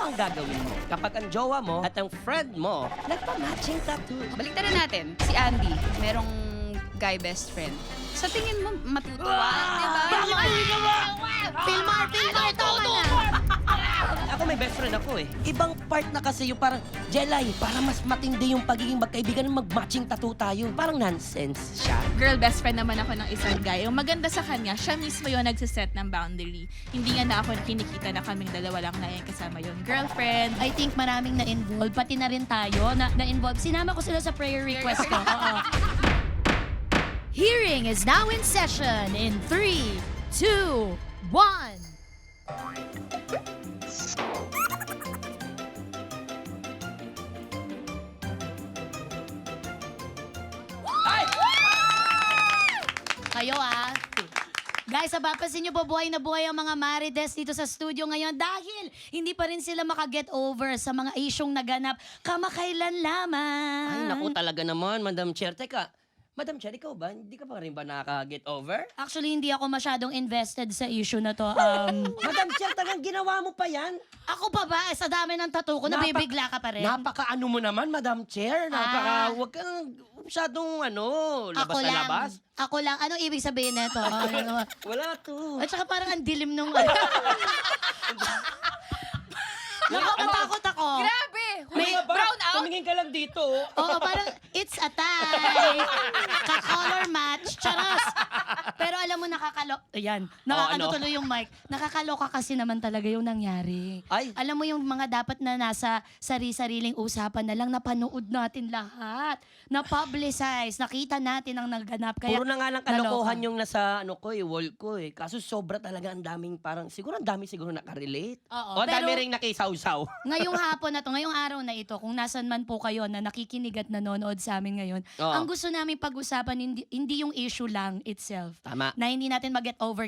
ang gagawin mo kapag ang jowa mo at ang friend mo nagpa-matching tattoo? Baliktaran natin. Si Andy, merong guy best friend. Sa tingin mo, matutuwa, di ba? Pilmar, tama na. Ako may best friend ako eh. Ibang part na kasi yung parang, Jelay, para mas matindi yung pagiging magkaibigan, mag-matching tattoo tayo. Parang nonsense siya. Girl best friend naman ako ng isang guy. Yung maganda sa kanya, siya mismo yung nagsiset ng boundary. Hindi nga na ako kinikita na kaming dalawa lang na yan kasama yung girlfriend. I think maraming na-involve, pati na rin tayo na-involve. Sinama ko sila sa prayer request ko. Oo. Hearing is now in session in 3, 2, 1. Kayo Guys, papasin niyo po buhay na buhay ang mga marites dito sa studio ngayon dahil hindi pa rin sila makaget over sa mga isyong naganap kamakailan lamang. Ay, naku talaga naman, Madam Chair. Teka, Madam Chair, ikaw ba? Hindi ka pa rin ba nakaka-get over? Actually, hindi ako masyadong invested sa issue na to. Madam Chair, tagang ginawa mo pa yan? Ako pa ba? Sa dami ng tattoo ko, nabibigla ka pa rin. Napaka-ano mo naman, Madam Chair. Huwag kang masyadong labas Ako na lang. labas. Ako lang. Anong ibig sabihin nito? Wala to. At saka parang ang dilim nung... Nakatakot ako. Grabe! May brown out? Tumingin ka lang dito. Oo, parang it's a tie. Ka-color match. Charos. Pero alam mo, Ayan. ano? Tuloy yung mic. Nakakaloka kasi naman talaga yung nangyari. Ay. Alam mo yung mga dapat na nasa sari-sariling usapan na lang, napanood natin lahat. Na-publicize. Nakita natin ang naganap. Kaya, Puro na nga lang kalokohan naloka. yung nasa wall ko eh. Kaso sobra talaga ang daming parang, siguro ang dami siguro nakarelate. Oo, O ang dami pero- ring nakisawsaw. Ngayong hapon na to, ngayong araw na ito, kung nasan man po kayo na nakikinig at nanonood sa amin ngayon, Oo. ang gusto namin pag-usapan, hindi yung issue lang itself. Tama. Na hindi natin mag-get over,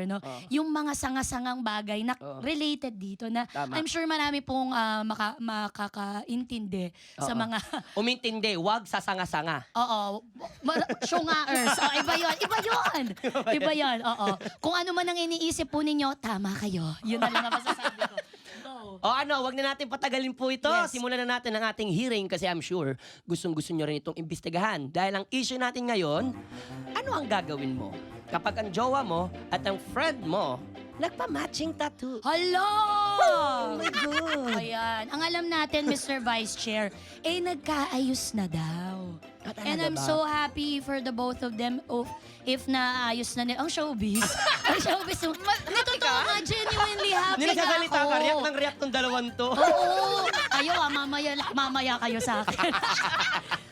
no? Oo. Yung mga sanga-sangang bagay na Oo. related dito na Tama. I'm sure marami pong makakaintindi sa Oo. mga, Umintindi, wag sa sanga-sanga. syungaers. Iba yun. Iba yun, oo. Kung ano man ang iniisip po ninyo, tama kayo. Yun na lang ang masasabi ko. Go. O wag na natin patagalin po ito. Yes. Simulan na natin ang ating hearing kasi I'm sure gustong-gusto nyo rin itong imbestigahan. Dahil ang issue natin ngayon, ano ang gagawin mo kapag ang jowa mo at ang friend mo nagpa-matching tattoo? Hello! Oh my God. Ayan. Ang alam natin, Mr. Vice Chair, nagkaayos na daw. Talaga And I'm ba? so happy for the both of them. If naayos na nila. Ang showbiz. Ang showbiz. Totoo nga, genuinely happy Hindi na nagsasalita ako. ka, react ng dalawang to. Oo. Kayo mamaya kayo sa akin.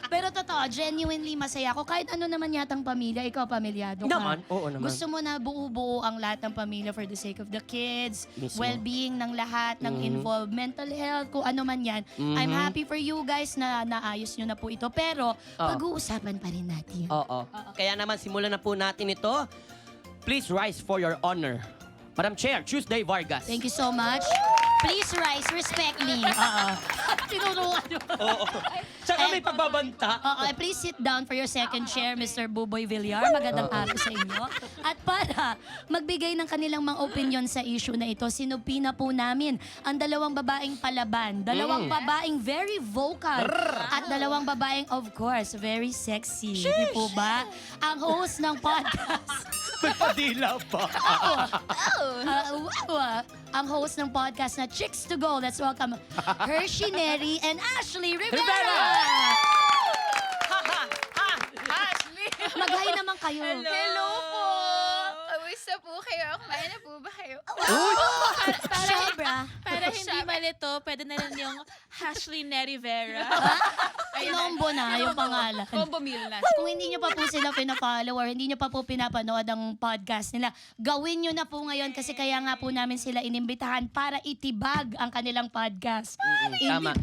Pero totoo, genuinely masaya ako. Kahit ano naman yatang pamilya, ikaw pamilyado ka. Naman, oo naman. Gusto mo na buo-buo ang lahat ng pamilya for the sake of the kids, Mismo. well-being ng lahat, ng Mhm. involved, mental health, kung ano man yan. I'm Mhm. happy for you guys na naayos nyo na po ito. Pero, pag-uusapan pa rin natin. Oo. Kaya naman, simulan na po natin ito. Please rise for your honor. Madam Chair, Tuesday Vargas. Thank you so much. Please rise, respect me. Tinuruan nyo. Oo. Tsaka may pagbabanta. Please sit down for your second chair, Mr. Buboy Villar. Magandang araw sa inyo. At para magbigay ng kanilang mga opinion sa issue na ito, sinupina po namin ang dalawang babaeng palaban, dalawang babaeng very vocal, at dalawang babaeng, of course, very sexy. Di po ba? Ang host ng podcast. May padila pa. Ang host ng podcast na Chicks to Go. Let's welcome Hershey Neri and Ashley Rivera. Ashley! Mag-hi naman kayo. Hello po! Kamusta po kayo? Kumain na po ba kayo? Sobra. Para hindi malito, pwede na rin yung Ashley Neri Vera. Inombo na yung pangalan. Combo meal na. Kung hindi nyo pa po sila pina-follow or hindi nyo pa po pinapanood ang podcast nila, gawin nyo na po ngayon kasi kaya nga po namin sila inimbitahan para itibag ang kanilang podcast. Tama.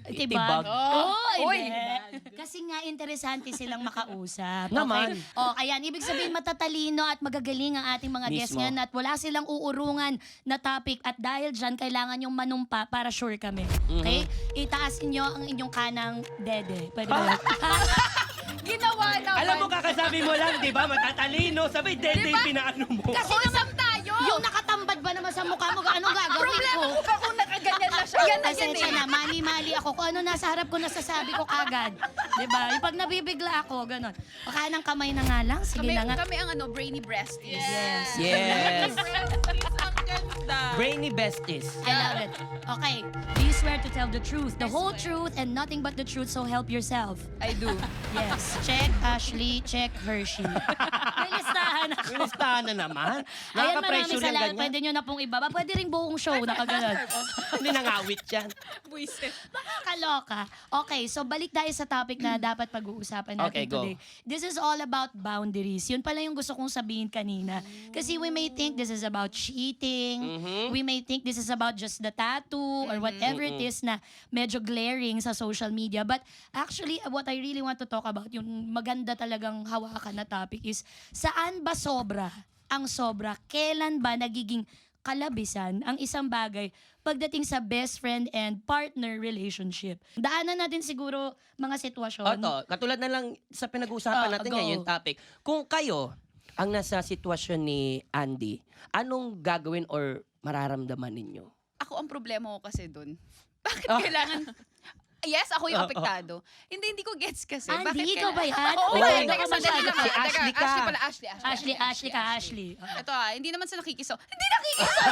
Itibag. Oh, Oy! Kasi nga interesante silang makausap. Naman. Okay? Ayan, ibig sabihin matatalino at magagaling ang ating mga guests Mismo. ngayon at wala silang uurungan na topic at dahil dyan, kailangan yung manumpa para sure kami. Okay? Itaas nyo ang inyong kanang dede. Pwede ba? Ginawa naman. Alam mo, kakasabi mo lang, di ba? Matatalino. Sabay, dede yung pinaano mo. Kasi Usap tayo! yung nakatambad ba naman sa mukha mo, anong gagawin Problema ko? ko ba kung nakaganyan na siya? Maganda yan Pasensya eh. na, mali-mali ako. Kung ano nasa harap ko, nasasabi ko kagad. Diba? Yung pag nabibigla ako, ganon. Baka ng kamay na nga lang. Sige Kami, na nga. kami ang brainy breasties. Yes. Yes. Ang ganda. Brainy besties. I love it. Okay. Do you swear to tell the truth, the whole truth, and nothing but the truth, so help yourself? I do. Yes. Check Ashley, check Hershey. May listahan ako. Listahan na naman. Ayan, maraming Nakaka-pressure yung salamat. ganyan. Pwede nyo na pong ibaba. Pwede rin buong show na kaganon. Hindi nangawit yan. Buisit. Kaloka. Okay, so balik tayo sa topic na dapat pag-uusapan natin Okay, go. today. This is all about boundaries. Yun pala yung gusto kong sabihin kanina. Kasi we may think this is about cheating. We may think this is about just the tattoo or whatever it is na medyo glaring sa social media. But actually, what I really want to talk about, yung maganda talagang hawakan na topic is, saan ba sobra ang sobra? Kailan ba nagiging kalabisan ang isang bagay pagdating sa best friend and partner relationship? Daanan natin siguro mga sitwasyon. Oto, katulad na lang sa pinag-uusapan natin go. ngayon topic. Kung kayo ang nasa sitwasyon ni Andy, anong gagawin or mararamdaman ninyo? Ako ang problema ko kasi dun. Bakit kailangan... Yes, ako yung apektado. Hindi ko gets kasi. Andy, Bakit ikaw ba yan? Oo, Oo, teka, hindi teka, ka sandali masyado. lang. Si Teka, Ashley ka. Ashley pala, Ashley ka, Ashley. Ito hindi naman sila nakikiso. Hindi nakikiso!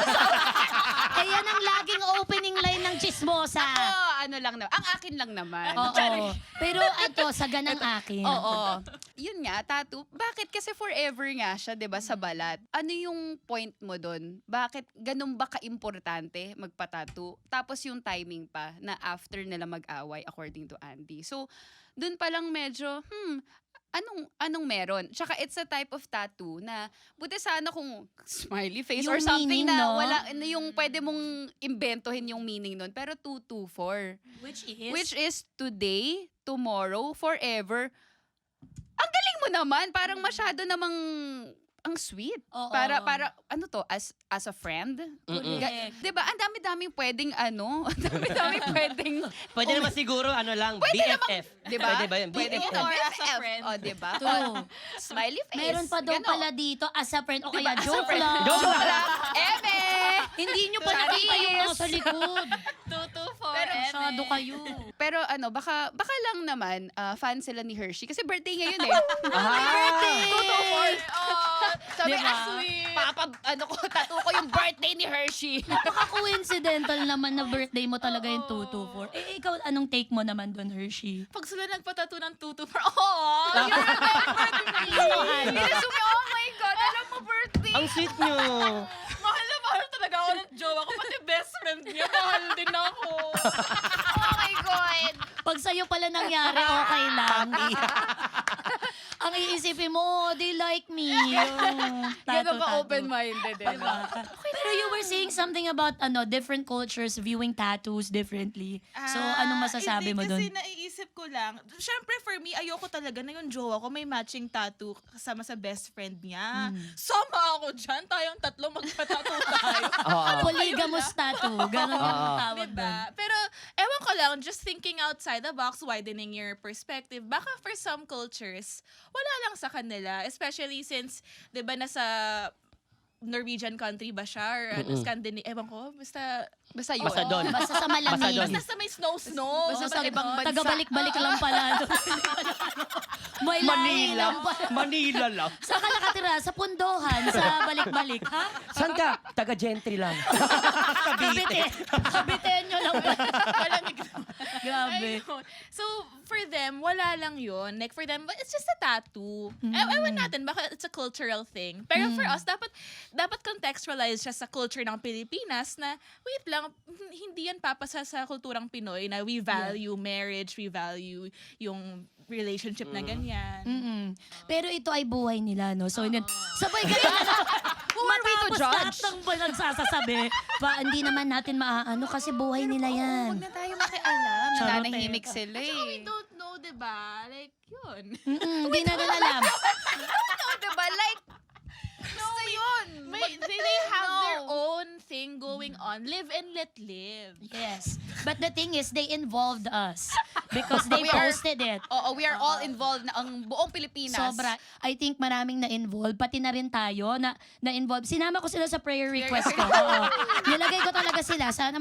Eh, yan ang laging opening line ng chismosa. Ano lang naman. Ang akin lang naman. Oo. Pero ito, saga ng akin. Oo. Yun nga, tattoo. Bakit? Kasi forever nga siya, 'di ba, sa balat. Ano yung point mo doon? Bakit ganun ba ka-importante magpa-tattoo? Tapos yung timing pa na after nila mag-away according to Andy. So, doon pa lang medyo, anong meron? Tsaka it's a type of tattoo na buti sana kung smiley face Yung or something meaning, na no? wala na yung pwede mong imbentohin yung meaning nun. Pero 224. Which is today, tomorrow, forever. Ang galing mo naman. Parang masyado namang ang sweet. Oo. Para ano to, as a friend? Correct. 'Di ba? Ang dami-daming pwedeng ano, ang dami-daming pwedeng Pwede naman siguro, ano lang, Pwede BFF. 'di ba? Pwede ba yun? Pwede BFF. yun, Or as a BFF. friend. Oh, 'di ba? True. Smiley face. Meron pa daw Ganon. pala dito as a friend o Diba? kaya As a joke friend. lang. Joke lang. Eme! Hindi nyo pa nakita yung mga sa likod. 224 Pero Masyado kayo. Pero ano, baka lang naman fan sila ni Hershey kasi birthday ngayon eh. Sabi, Diba? tattoo ko yung birthday ni Hershey. Napaka-coincidental naman na birthday mo talaga yung 224. Eh, ikaw, anong take mo naman doon, Hershey? Pag sila nagpatato ng 224, oh Oh my God, alam mo birthday. Ang sweet nyo. mahal na mahal talaga ako ng jowa ko. Pati best friend niya, mahal din ako. Oh my God. Pag sa'yo pala nangyari, okay lang. Ang iisipin mo, they like me. Ganun ka open-minded eh. Diba? Pero you were saying something about different cultures viewing tattoos differently. So, anong masasabi mo doon? Kasi naiisip ko lang, syempre for me, ayoko talaga na yung jowa ko may matching tattoo kasama sa best friend niya. Sama ako dyan, tayong tatlo magpatattoo tayo. Polygamous tattoo. Ganon yung tawag doon. Diba? Pero, ewan ko lang, just thinking outside the box, widening your perspective, baka for some cultures, wala lang sa kanila. Especially since, di ba, nasa Norwegian country ba siya? Or Scandinavia, ewan ko, basta yun. Basta doon. Basta sa malamig. Basta doon. Basta sa may snow. Basta Basta sa ibang bansa. Taga-balik-balik lang pala. May lahi Manila. lang pala. Manila lang. Saan ka nakatira? Sa pundohan, sa balik-balik, ha? Saan ka? Taga-gentry lang. Kabite. Kabitenyo lang pala. Malamig naman. Grabe. Ayun. So, for them, wala lang yun. Like, for them, it's just a tattoo. Ewan natin, baka it's a cultural thing. Pero for us, dapat contextualize siya sa culture ng Pilipinas na, wait lang, hindi yan papasa sa kulturang Pinoy na we value marriage, we value yung relationship na ganyan. Pero ito ay buhay nila, no? So, sabay ka na. Who are we to Matapos judge? lahat ng nagsasasabi, hindi naman natin maaano kasi buhay nila yan. Huwag na tayo makialam. Charot Nananahimik sila We eh. don't know, diba? Like, yun. Hindi na alam. Ano, diba? Like, so yun. They have their No. own thing going on. Live and let live. Yes. But the thing is, they involved us because they We are- posted it. Oo, we are all involved na ang buong Pilipinas. Sobra. I think maraming na-involve. Pati na rin tayo na-involve. Sinama ko sila sa prayer request ko. Oo. Nilagay ko talaga sila. Sana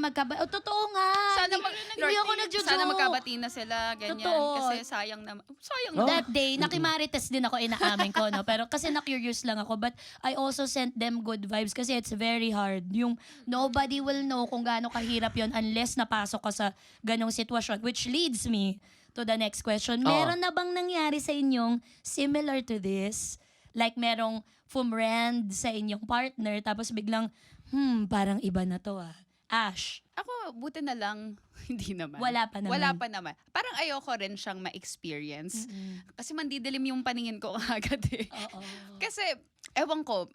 totoo nga. Sana Hindi ako nagjo-joke. Sana magkabati na sila, ganyan. Totoo. Kasi sayang naman. Sayang Oh. naman. That day, nakimarites din ako, inaamin ko, no? Pero kasi na-curious lang ako. But I also sent them good vibes kasi it's very hard. Yung nobody will know kung gaano kahirap yon unless napasok ka sa ganong sitwasyon. Which leads me to the next question. Meron na bang nangyari sa inyong similar to this? Like merong fumrend sa inyong partner tapos biglang, parang iba na to ah. Ash, Ako, buti na lang, hindi naman. wala pa naman. Wala pa naman. Parang ayoko rin siyang ma-experience. Kasi mandidilim yung paningin ko agad eh. Oo. Kasi, ewan ko,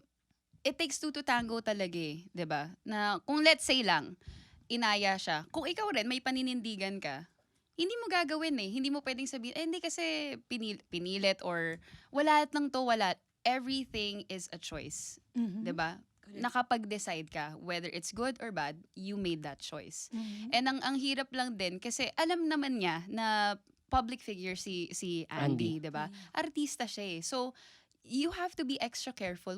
it takes two to tango talaga eh. 'Di ba? Na kung let's say lang, inaya siya. Kung ikaw rin, may paninindigan ka, hindi mo gagawin eh. Hindi mo pwedeng sabihin, hindi kasi pinilit or wala lang to, wala. Everything is a choice. Mhm. 'Di ba? Nakapag-decide ka, whether it's good or bad, you made that choice. Mhm. And ang hirap lang din kasi alam naman niya na public figure si Andy, 'di ba? Artista siya eh. So you have to be extra careful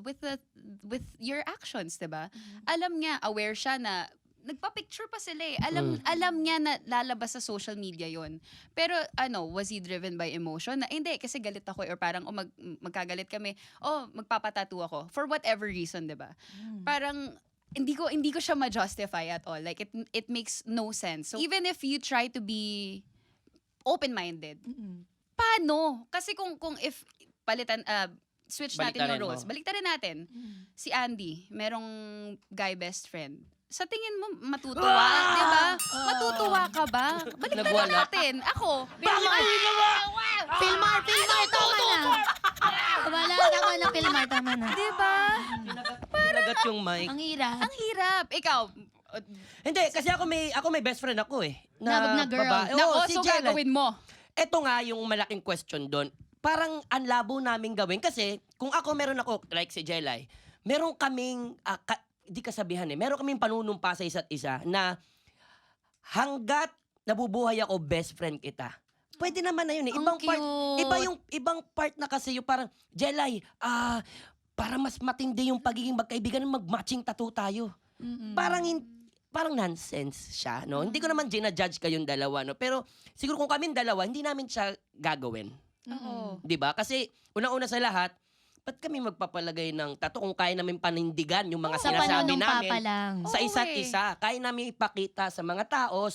with your actions, 'di ba? Alam niya, aware siya na nagpa-picture pa sila eh. Alam niya na lalabas sa social media 'yon. Pero was he driven by emotion? Na hindi kasi galit ako or parang magkagalit kami. Magpapatattoo ako for whatever reason, 'di ba? Parang hindi ko siya ma-justify at all. Like it makes no sense. So even if you try to be open-minded, paano? Kasi kung if palitan switch natin Baliktarin yung roles. mo. Baliktarin natin. Si Andy, merong guy best friend. Sa tingin mo matutuwa, 'di ba? Matutuwa ka ba? Baliktarin Nagwala. natin. Ako, Filmar, tama na. Wala, tama na, Filmar, tama na. 'di ba? Pinagat yung mic. Ang hirap. Ang hirap. Ikaw, Hindi, kasi ako may best friend ako eh. Na girl. babae. na Oo, si also Jelay. gagawin mo. Ito nga yung malaking question doon. Parang ang labo namin gawin kasi kung meron ako, like si Jelay, meron kaming, di kasabihan eh, meron kaming panunumpa sa isa't isa na hanggat nabubuhay ako, best friend kita. Pwede naman na yun eh. Ang Ibang part, cute. ibang part na kasi yung parang, Jelay, para mas matindi yung pagiging magkaibigan, mag-matching tattoo tayo. Parang nonsense siya, no? Hindi ko naman ginajudge kayong dalawa, no? Pero siguro kung kaming dalawa, hindi namin siya gagawin. Oo. 'Di ba? Kasi unang-una sa lahat, ba't kami magpapalagay ng tattoo kung kaya namin panindigan yung mga Sa sinasabi panunumpa namin pa lang. sa Oo isa't eh. isa? Kaya namin ipakita sa mga tao,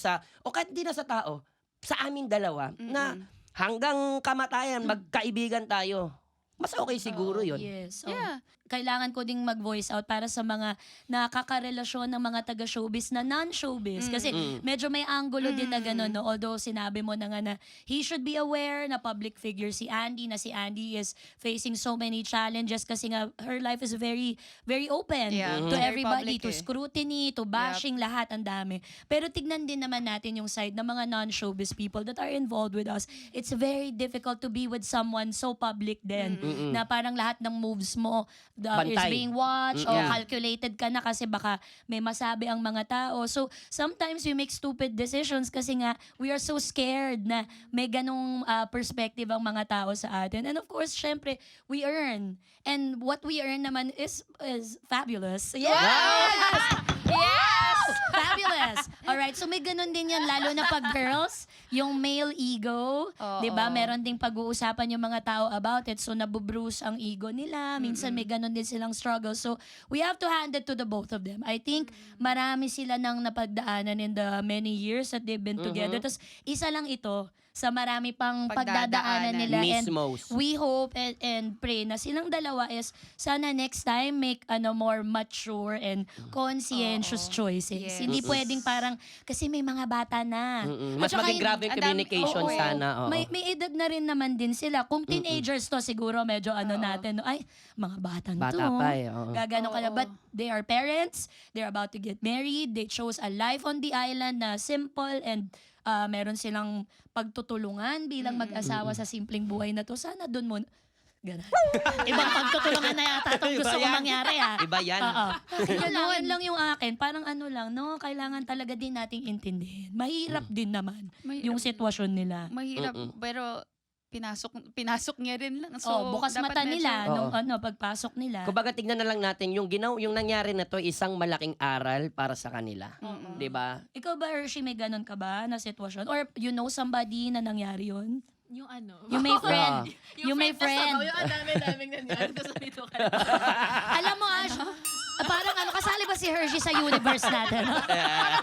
o kahit hindi na sa tao, sa aming dalawa, na hanggang kamatayan, magkaibigan tayo. Mas okay siguro yun. Yes. Yeah. Kailangan ko ding mag-voice out para sa mga nakakarelasyon ng mga taga-showbiz na non-showbiz. Kasi medyo may angulo din na gano'n, no? Although sinabi mo na nga na he should be aware na public figure si Andy, na si Andy is facing so many challenges kasi nga her life is very, very open Yeah. to Very everybody, public to eh. scrutiny, to bashing, lahat ang dami. Pero tignan din naman natin yung side ng mga non-showbiz people that are involved with us. It's very difficult to be with someone so public din na parang lahat ng moves mo is Bantay. being watched o Yeah. calculated ka na kasi baka may masabi ang mga tao. So, sometimes we make stupid decisions kasi nga we are so scared na may ganong perspective ang mga tao sa atin. And of course, syempre, we earn. And what we earn naman is fabulous. Yes! Yes! Fabulous! Alright, so may ganon din yan, lalo na pag girls, yung male ego, Oo. 'di ba? Meron ding pag-uusapan yung mga tao about it. So nabubruise ang ego nila. Minsan may ganon din silang struggle. So we have to hand it to the both of them. I think marami sila nang napagdaanan in the many years that they've been together. Tapos isa lang ito sa marami pang pagdadaanan nila. And Mismos. we hope and pray na silang dalawa is sana next time make more mature and conscientious choices. Yes. Hindi pwedeng parang kasi may mga bata na. Mas At saka maging grabe yung ang dami- communication oo. sana. Oo. may edad na rin naman din sila. Kung teenagers to, siguro medyo natin, no? Ay, mga bata to. Bata pa eh. Oo. Gagano ka na. Oo. But they are parents, they're about to get married, they chose a life on the island na simple and meron silang pagtutulungan bilang mag-asawa sa simpleng buhay na to. Sana doon mo Ganun. Ibang pagtutulungan na yata itong gusto Iba ko yan. mangyari Iba yan. Oo. Yun lang yung akin. Parang ano lang, no? Kailangan talaga din nating intindihin. Mahirap din naman yung sitwasyon nila. Mahirap, pero pinasok niya rin lang. So, Bukas dapat mata medyo- nila Oo. nung pagpasok nila. Kumbaga tignan na lang natin yung yung nangyari na to isang malaking aral para sa kanila. Mm-mm. 'Di ba? Ikaw ba, Hershey, may ganun ka ba na sitwasyon? Or you know somebody na nangyari yun? Yung ano. You may friend. You may friend. Yung ang dami-daming ganyan. Tapos nandito ka na. Alam mo, Ash, parang ano, kasali ba si Hershey sa universe natin?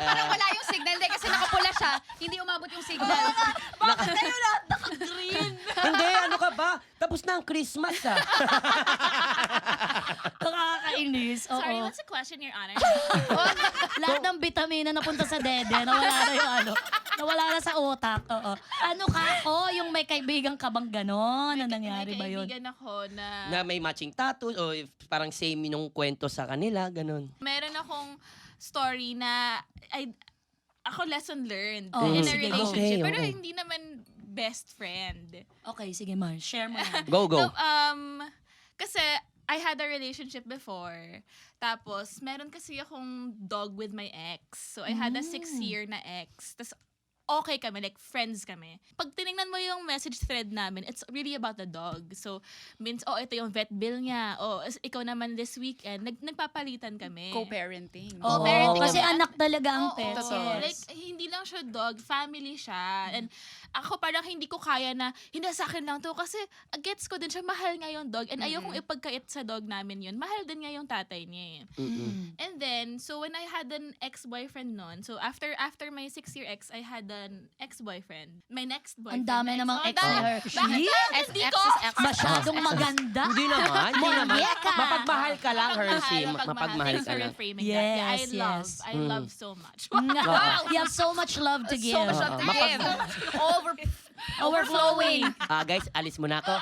Parang wala yung signal. Hindi, kasi nakapula siya. Hindi umabot yung signal. Bakit kayo lahat naka-green? Hindi, ano ka ba? Tapos na ang Christmas Nakakainis. Oo. Sorry, what's the question, Your Honor? Lahat ng bitamina napunta sa dede, nawala na yung ano, nawala na sa utak. Oo. Ano ka? Yung may kaibigan ka bang ganon? Na nangyari ba yun? May kaibigan ako na may matching tattoos o parang same yung kwento sa kanila, ganun. meron akong story na ako lesson learned Oh, in a sige, go. relationship. Okay, Pero okay. hindi naman best friend. Okay, sige man. Share mo yan. Go, go. So, kasi I had a relationship before. Tapos, meron kasi akong dog with my ex. So, I had a 6-year na ex. Tapos, okay kami, like friends kami. Pag tinignan mo yung message thread namin, it's really about the dog. So, means, ito yung vet bill niya. Ikaw naman this weekend. Nagpapalitan kami. Co-parenting. Oo, parenting kasi kami. anak talaga ang Oo, pets. totoo. Yes. Like, hindi lang siya dog, family siya. And ako parang hindi ko kaya na, hindi sa akin lang to. Kasi gets ko din siya, mahal nga yung dog. And ayokong ipagkait sa dog namin yun. Mahal din nga yung tatay niya eh. Mm-mm. And then, so when I had an ex-boyfriend noon, so after my 6-year ex, I had an ex-boyfriend. My next boyfriend. Ang dami na namang Oh, ex dami. ni Hershey. Bakit? Hindi ko. Masyadong maganda. Hindi naman, hindi naman. Monyeka. Mapagmahal ka lang, Hershey. Mapagmahal Thanks ka for lang. reframing Yes, that. Yeah, yes. I love so much. You have so much love to give. So much love to give. Overflowing. Guys, alis muna ako.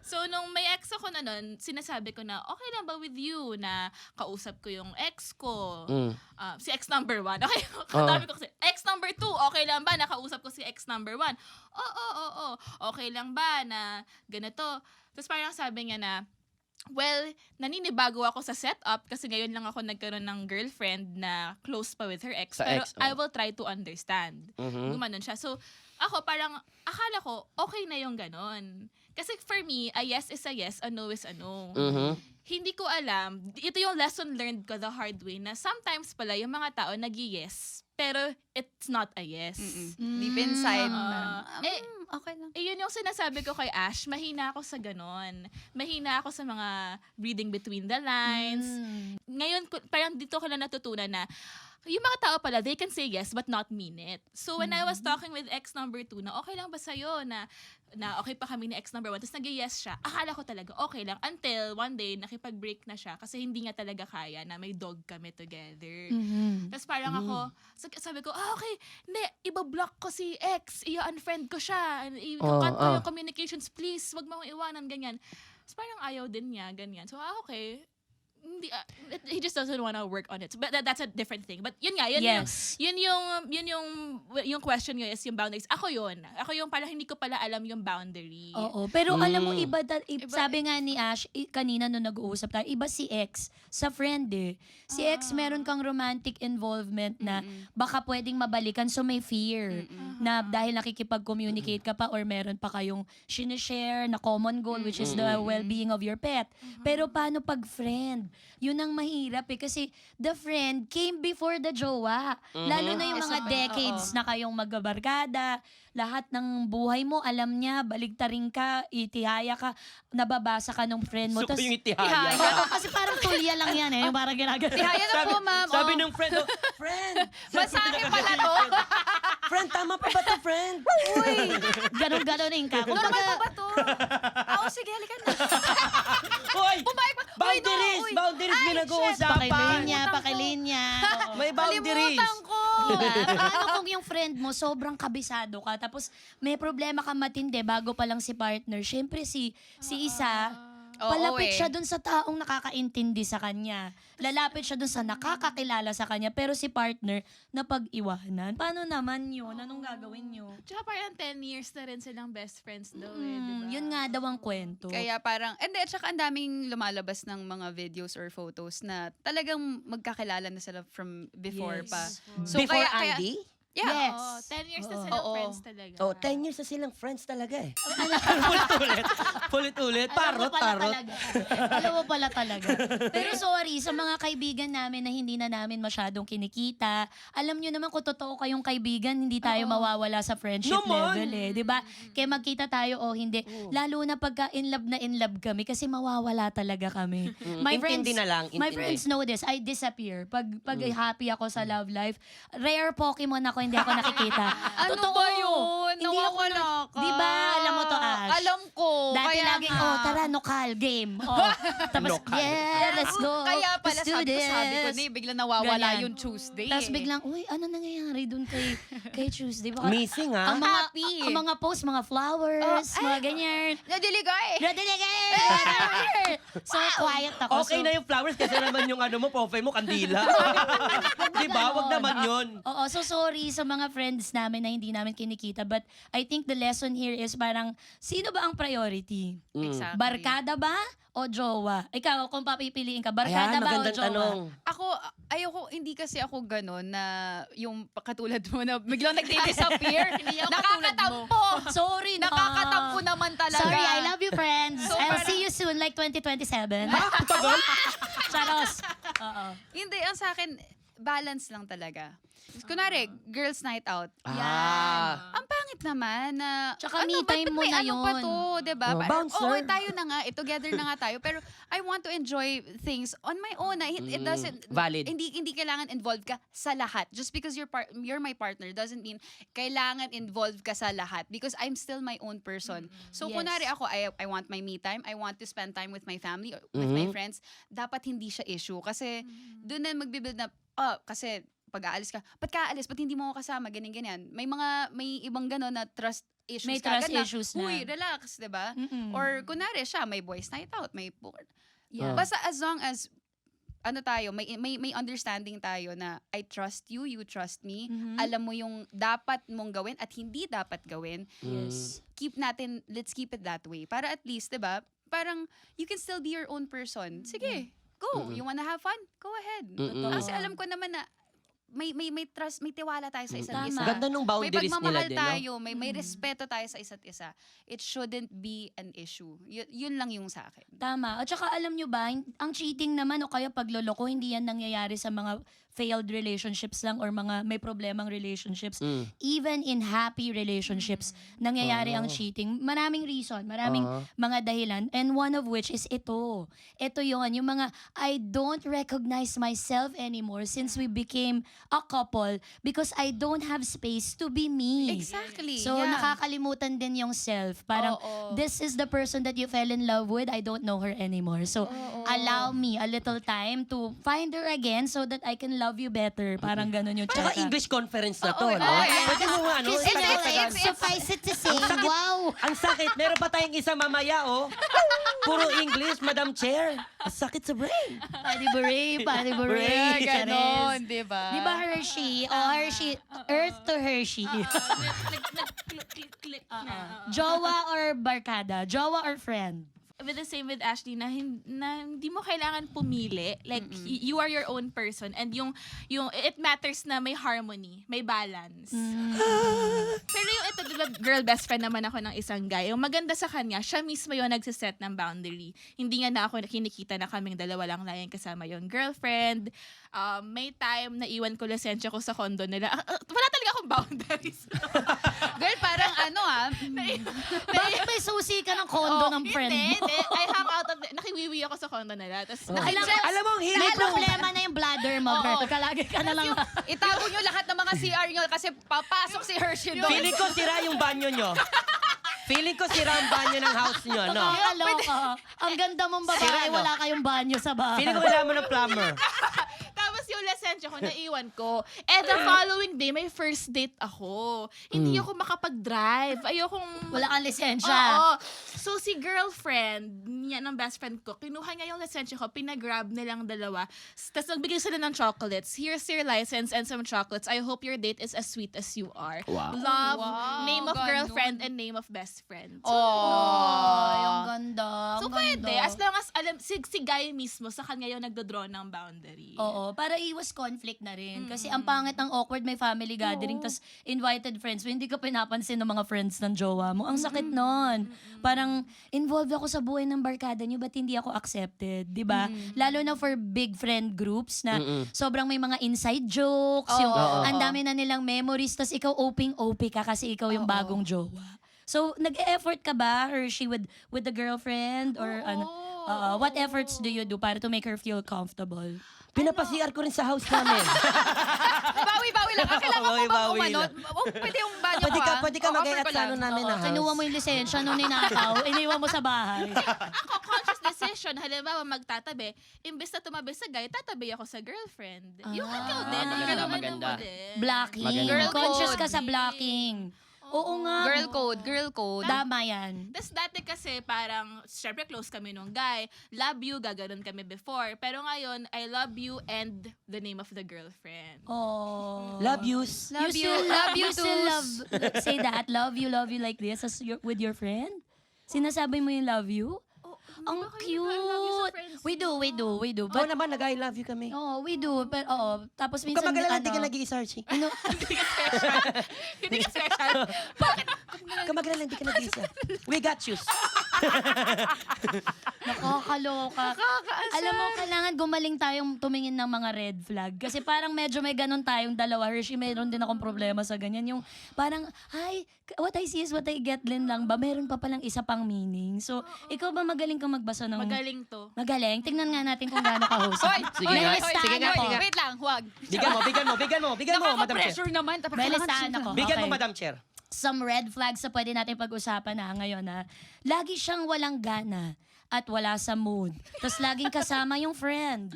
So, nung may ex ako na nun, sinasabi ko na, okay lang ba with you na kausap ko yung ex ko? Mm. Si ex number 1. Okay, katabi ko kasi, ex number 2, okay lang ba na kausap ko si ex number 1? Oo. Okay lang ba na ganito? Tapos parang sabi niya na, well, naninibago ako sa setup kasi ngayon lang ako nagkaroon ng girlfriend na close pa with her ex. Sa Pero ex, I will try to understand. Mhm. Gumanon siya. So, ako parang, akala ko, okay na yung ganon. Kasi for me, a yes is a yes, a no is a no. Mhm. Hindi ko alam, ito yung lesson learned ko the hard way na sometimes pala yung mga tao nag-yes, pero it's not a yes. Deep inside. Okay lang. Yun yung sinasabi ko kay Ash, mahina ako sa ganon. Mahina ako sa mga reading between the lines. Ngayon, parang dito ko lang natutunan na yung mga tao pala, they can say yes but not mean it. So when I was talking with ex number 2 na okay lang ba sa'yo na okay pa kami ni ex number 1, tapos nag-yes siya, akala ko talaga okay lang until one day nakipag-break na siya kasi hindi nga talaga kaya na may dog kami together. Tapos parang ako, sabi ko, okay, hindi, iba-block ko si ex, i-unfriend ko siya, i-cut ko yung communications, please, wag mo akong iwanan, ganyan. Tapos parang ayaw din niya, ganyan. So, okay, hindi, he just doesn't want to work on it. But that's a different thing. But yun nga, Yes. yun yung question nyo is yung boundaries. Ako yung parang hindi ko pala alam yung boundary. Oo. Pero alam mo, sabi nga ni Ash, kanina nung nag-uusap tayo, iba si ex sa friend eh. Si ex, meron kang romantic involvement na baka pwedeng mabalikan, so may fear. Na dahil nakikipag-communicate ka pa or meron pa kayong sinishare na common goal, which is the well-being of your pet. Pero paano pag friend? Yun ang mahirap eh. Kasi the friend came before the jowa. Lalo na yung mga decades na kayong magbabarkada. Lahat ng buhay mo, alam niya, baligtarin ka, itihaya ka, nababasa ka ng friend mo. Gusto ko yung itihaya. Oo, kasi parang tulya lang yan eh. Yung parang ginagawa. Tihaya na po, ma'am. Sabi ng friend, friend! Masahe pala to. Friend, tama pa ba to, friend? Ganon-ganonin ka. Normal Kumbaga, pa ba to? Sige, halika na. Hoy! Pumayag pa. Boundaries! Uy, Boundaries pinag-uusapan! pakilinya. May boundaries! Kalimutan ko. Diba? Paano kung yung friend mo, sobrang kabisado ka, tapos may problema ka matindi bago pa lang si partner. Siyempre si isa, Oo, Palapit eh. siya dun sa taong nakakaintindi sa kanya. Lalapit siya dun sa nakakakilala sa kanya. Pero si partner, napag-iwanan. Paano naman yun? Anong gagawin nyo? Tsaka parang 10 years na rin silang best friends daw eh, di ba? Yun nga daw ang kwento. Kaya parang, and then, tsaka ang daming lumalabas ng mga videos or photos na talagang magkakilala na sila from before Yes. pa. Before kaya, Andy? yeah. Yes. Oo, 10 years na Oo. silang Oo. friends talaga. Oh, 10 years na silang friends talaga eh. Pulit-ulit. Pulit-ulit. Alam mo Parot, pala parot. talaga. Alam mo pala talaga. Pero sorry, sa mga kaibigan namin na hindi na namin masyadong kinikita, alam nyo naman kung totoo kayong kaibigan, hindi tayo mawawala sa friendship Naman! level eh. Di ba? Kaya magkita tayo o hindi. Lalo na pagka in love kami kasi mawawala talaga kami. Intindi na lang, My intindi. friends know this. I disappear. Pag happy ako sa love life, rare Pokemon ako, hindi ako nakikita. Ano Totoo. ba yun? Hindi ako Nawawala ka. Di ba? Alam mo to, Ash. Alam ko. Dati kaya laging, nga. tara, nokal, game. Oh. Tapos, Nokal. yeah, let's go. Kaya pala Let's do sabi ko this. na bigla nawawala Ganyan. yung Tuesday. Tapos biglang, uy, ano nangyayari dun kay Tuesday? Baka, Missing ha? ang mga, Happy. ang mga posts, mga flowers, mga ganyan. Nadiligay. So, quiet ako. Okay so, na yung flowers kasi naman yung ano mo, profile mo, kandila. Di ba? Wag ganon. naman yun. Oo, so sorry sa mga friends namin na hindi namin kinikita. But I think the lesson here is parang, sino ba ang priority? Exactly. Barkada ba o jowa? Ikaw, kung papipiliin ka, barkada Ayan, ba o magandang jowa? tanong. Ako, ayoko, hindi kasi ako ganon na yung katulad mo na biglang nag-disappear. Hindi ako katulad mo. Nakakatampo. Sorry na. Nakakatampo naman talaga. Sorry, I love you, friends. So, I'll parang- see you soon, like 2027. Tagal? Charos. Oo. Hindi, ang sa akin, balance lang talaga. Kunwari, girls night out. Ah. Ang pangit naman na... Tsaka me ba't time mo may na ano pa yun. to, diba? Oh, bouncer. Oo, tayo na nga, together na nga tayo. Pero I want to enjoy things on my own. It doesn't... Valid. Hindi kailangan involved ka sa lahat. Just because you're my partner doesn't mean kailangan involved ka sa lahat. Because I'm still my own person. So, Yes. kunwari ako, I want my me time. I want to spend time with my family, or with my friends. Dapat hindi siya issue. Kasi doon na magbibuild na, kasi pag aalis ka, ba't ka aalis? Ba't hindi mo ako kasama? Ganyan. May ibang gano'n na trust issues. May ka trust agad issues na. Uy, relax, diba? Mm-mm. Or kunwari siya, may boys night out, may poker. Yeah. Basta as long as tayo, may understanding tayo na I trust you, you trust me. Alam mo yung dapat mong gawin at hindi dapat gawin. Yes. Let's keep it that way. Para at least, diba? Parang you can still be your own person. Sige, go. You wanna have fun? Go ahead. Mm-mm. Kasi alam ko naman na may trust, may tiwala tayo sa isa't Tama. isa. Ganda nung May boundaries nila pagmamahal din, no? tayo, may respeto tayo sa isa't isa. It shouldn't be an issue. Yun lang yung sa akin. Tama. At saka alam nyo ba, ang cheating naman o kaya pagloloko, hindi yan nangyayari sa mga failed relationships lang or mga may problemang relationships. Even in happy relationships, nangyayari ang cheating. Maraming reason, maraming mga dahilan. And one of which is ito. Ito yon yung mga, I don't recognize myself anymore since we became a couple because I don't have space to be me. Exactly. So, yeah. nakakalimutan din yung self. Parang, Oo. this is the person that you fell in love with. I don't know her anymore. So, allow me a little time to find her again so that I can love you better. Parang ganun yung Tsaka tsaka. English conference na to, Oo, no? yeah. Pwede mo nga, no? Suffice it to say, wow! Ang sakit. Meron pa tayong isa mamaya, oh. Puro English, Madam Chair. Ang sakit sa brain. Padi beret, padi beret. Yeah, ganon, Charis. di ba? Di ba Hershey? Oh, Hershey. Earth to Hershey. Nag-click na. Jowa or barkada? Jowa or friend? With the same with Ashley na hindi mo kailangan pumili, like you are your own person, and yung it matters na may harmony, may balance. Pero yung ito, diba, girl best friend naman ako ng isang guy. Yung maganda sa kanya, siya mismo yung nagsiset ng boundary. Hindi nga na ako kinikita na kaming dalawa lang na yung kasama yung girlfriend. May time na iwan ko lisensya ko sa condo nila. Wala talaga akong boundaries. Girl, parang Bakit may susi ka ng kondo ng friend mo? Hindi. I hang out nakiwiwi ako sa condo nila. Tapos Alam mo, ang May hilig mo. problema na yung bladder mo, girl. Kalagi ka na lang. itago nyo lahat ng mga CR nyo kasi papasok si Hershey doon. Feeling ko sira yung banyo nyo. Feeling ko sira ang banyo ng house nyo, no? Nakakaloka. Ang ganda mong babae, Sira, no? wala kayong banyo sa bahay. Feeling ko kailangan mo ng plumber. Tapos yung lisensya ko, naiwan ko. And the following day, may first date ako. Hindi ako makapag-drive. Ayokong... Wala kang lisensya. Oo. So, si girlfriend niya ng best friend ko, kinuha niya yung lisensya ko, pinagrab nilang dalawa. Tapos nagbigay sila ng chocolates. Here's your license and some chocolates. I hope your date is as sweet as you are. Wow. Love, Wow, name of ganun. girlfriend, and name of best friend. Ay, ang ganda. So, ang pwede. ganda. As long as, alam, si guy mismo, sa kanya yung nagdodraw ng boundary. Oo, para iwas conflict na rin. Kasi ang pangit ng awkward, may family gathering, tas invited friends, hindi ka pinapansin ng mga friends ng jowa mo. Ang sakit nun. Parang, involved ako sa buhay ng barkada niyo, ba't hindi ako accepted? Di ba? Lalo na for big friend groups na sobrang may mga inside jokes, yung Oo. ang dami na nilang memories, tas ikaw OP ka kasi ikaw yung bagong jowa. So, nag-e-effort ka ba, Hershey, with the girlfriend? Or ano? What efforts do you do para to make her feel comfortable? Pinapasiar ko rin sa house namin. Bawi-bawi lang. Kailangan mo bang Bawi-bawi umanot? Pwede yung banyo Pwede ka mag-i-at sa ano namin na house. Kinuha mo yung lisensya nung ninakaw, iniwan mo sa bahay. Ako, conscious decision. Halimbawa, magtatabi. Imbes na tumabi sa guy, tatabi ako sa girlfriend. Yung ikaw din. maganda, Yung maganda. mo din. Blocking. Maganda. Girl Conscious code. ka sa blocking. Oo nga. Girl code. Tama yan. Tapos dati kasi parang, syempre close kami nung guy. Love you, gaganon kami before. Pero ngayon, I love you and the name of the girlfriend. Oh. Love yous. Love you. Love you Love you still too. love, say that, love you like this as with your friend? Sinasabi mo yung love you? Ang ba kayo nag-I love you sa cute. friends We do. Oo But, naman, nag-I love you kami. oh, we do. Pero, oo. Tapos Kung minsan, magalala, hindi ka nag-i-search. Hindi ka special. Kung magalala, hindi ka nag-i-isa. We got yous. nakakaloka. Alam mo, kailangan gumaling tayong tumingin ng mga red flag. Kasi parang medyo may ganun tayong dalawa. Hershey, meron din akong problema sa ganyan. Yung parang, ay, what I see is what I get din lang ba? Meron pa palang isa pang meaning. So, ikaw ba magaling kang magbasa ng... Magaling to. Magaling? Tingnan nga natin kung gaano ka-host. Sige nga, sige nga, sige nga. Wait lang, huwag. Bigyan mo, Madam Chair. Nakaka-pressure naman. May listahan ako. Bigyan mo, Okay. Madam Chair. Some red flags na pwede natin pag-usapan na ngayon na lagi siyang walang gana at wala sa mood. Tapos laging kasama yung friend.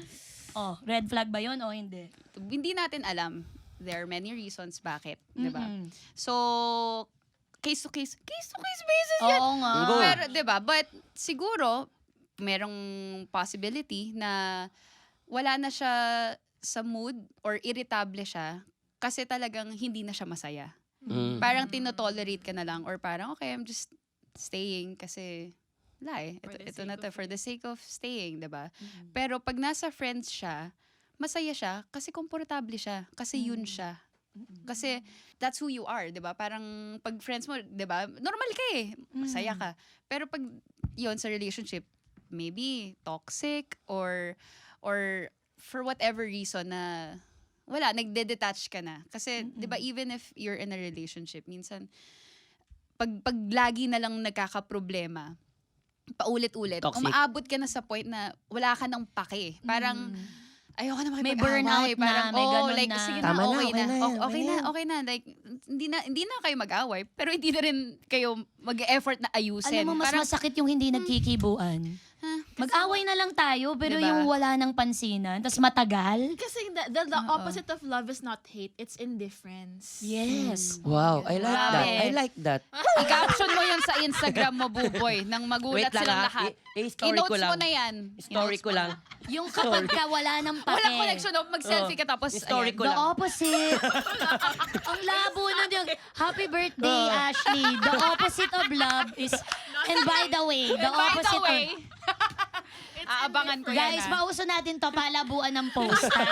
Oh, red flag ba yun o hindi? Hindi natin alam. There are many reasons bakit. Diba? Mm-mm. So, case to case basis yan. Oo nga. Go. Pero, diba? But, siguro, merong possibility na wala na siya sa mood or irritable siya kasi talagang hindi na siya masaya. Parang tinotolerate ka na lang or parang, okay, I'm just staying kasi wala eh. Ito na to, for the sake of staying, diba? Pero pag nasa friends siya, masaya siya kasi komportable siya. Kasi yun siya. Kasi that's who you are, 'di ba? Parang pag friends mo, 'di ba? Normal ka eh. Masaya ka. Pero pag 'yon sa relationship, maybe toxic or for whatever reason na wala, nagde-detach ka na. Kasi 'di ba even if you're in a relationship, minsan pag lagi na lang nagkakaproblema, paulit-ulit, Toxic. umaabot ka na sa point na wala ka nang pake. Parang ayoko na May makipag-away. burnout na, Parang, may ganun like, na. sige Tama na, na, okay okay na. na yan, Okay na. Like, hindi na kayo mag-away, pero hindi na rin kayo mag-effort na ayusin. Alam mo, mas Parang, masakit yung hindi nagkikibuan. Mag-away na lang tayo, pero Diba? yung wala nang pansinan, tas matagal. Kasi the opposite of love is not hate, it's indifference. Yes. Wow, I like that. Grabe. I like that. i-caption mo yun sa Instagram mo, Buboy, nang magulat Wait lang silang ha. lahat. I-story ko I-notes lang. mo na yan. Story ko lang. Yung kapag ka wala nang pake. Walang connection, no? Mag-selfie ka tapos, Story ayan. ko The lang. opposite. Ang labo nun yung, happy birthday, Ashley. The opposite of love is, and by the way, the By the opposite way, of, aabangan ko guys, yan. pauso natin to, palabuan ng post. Ha?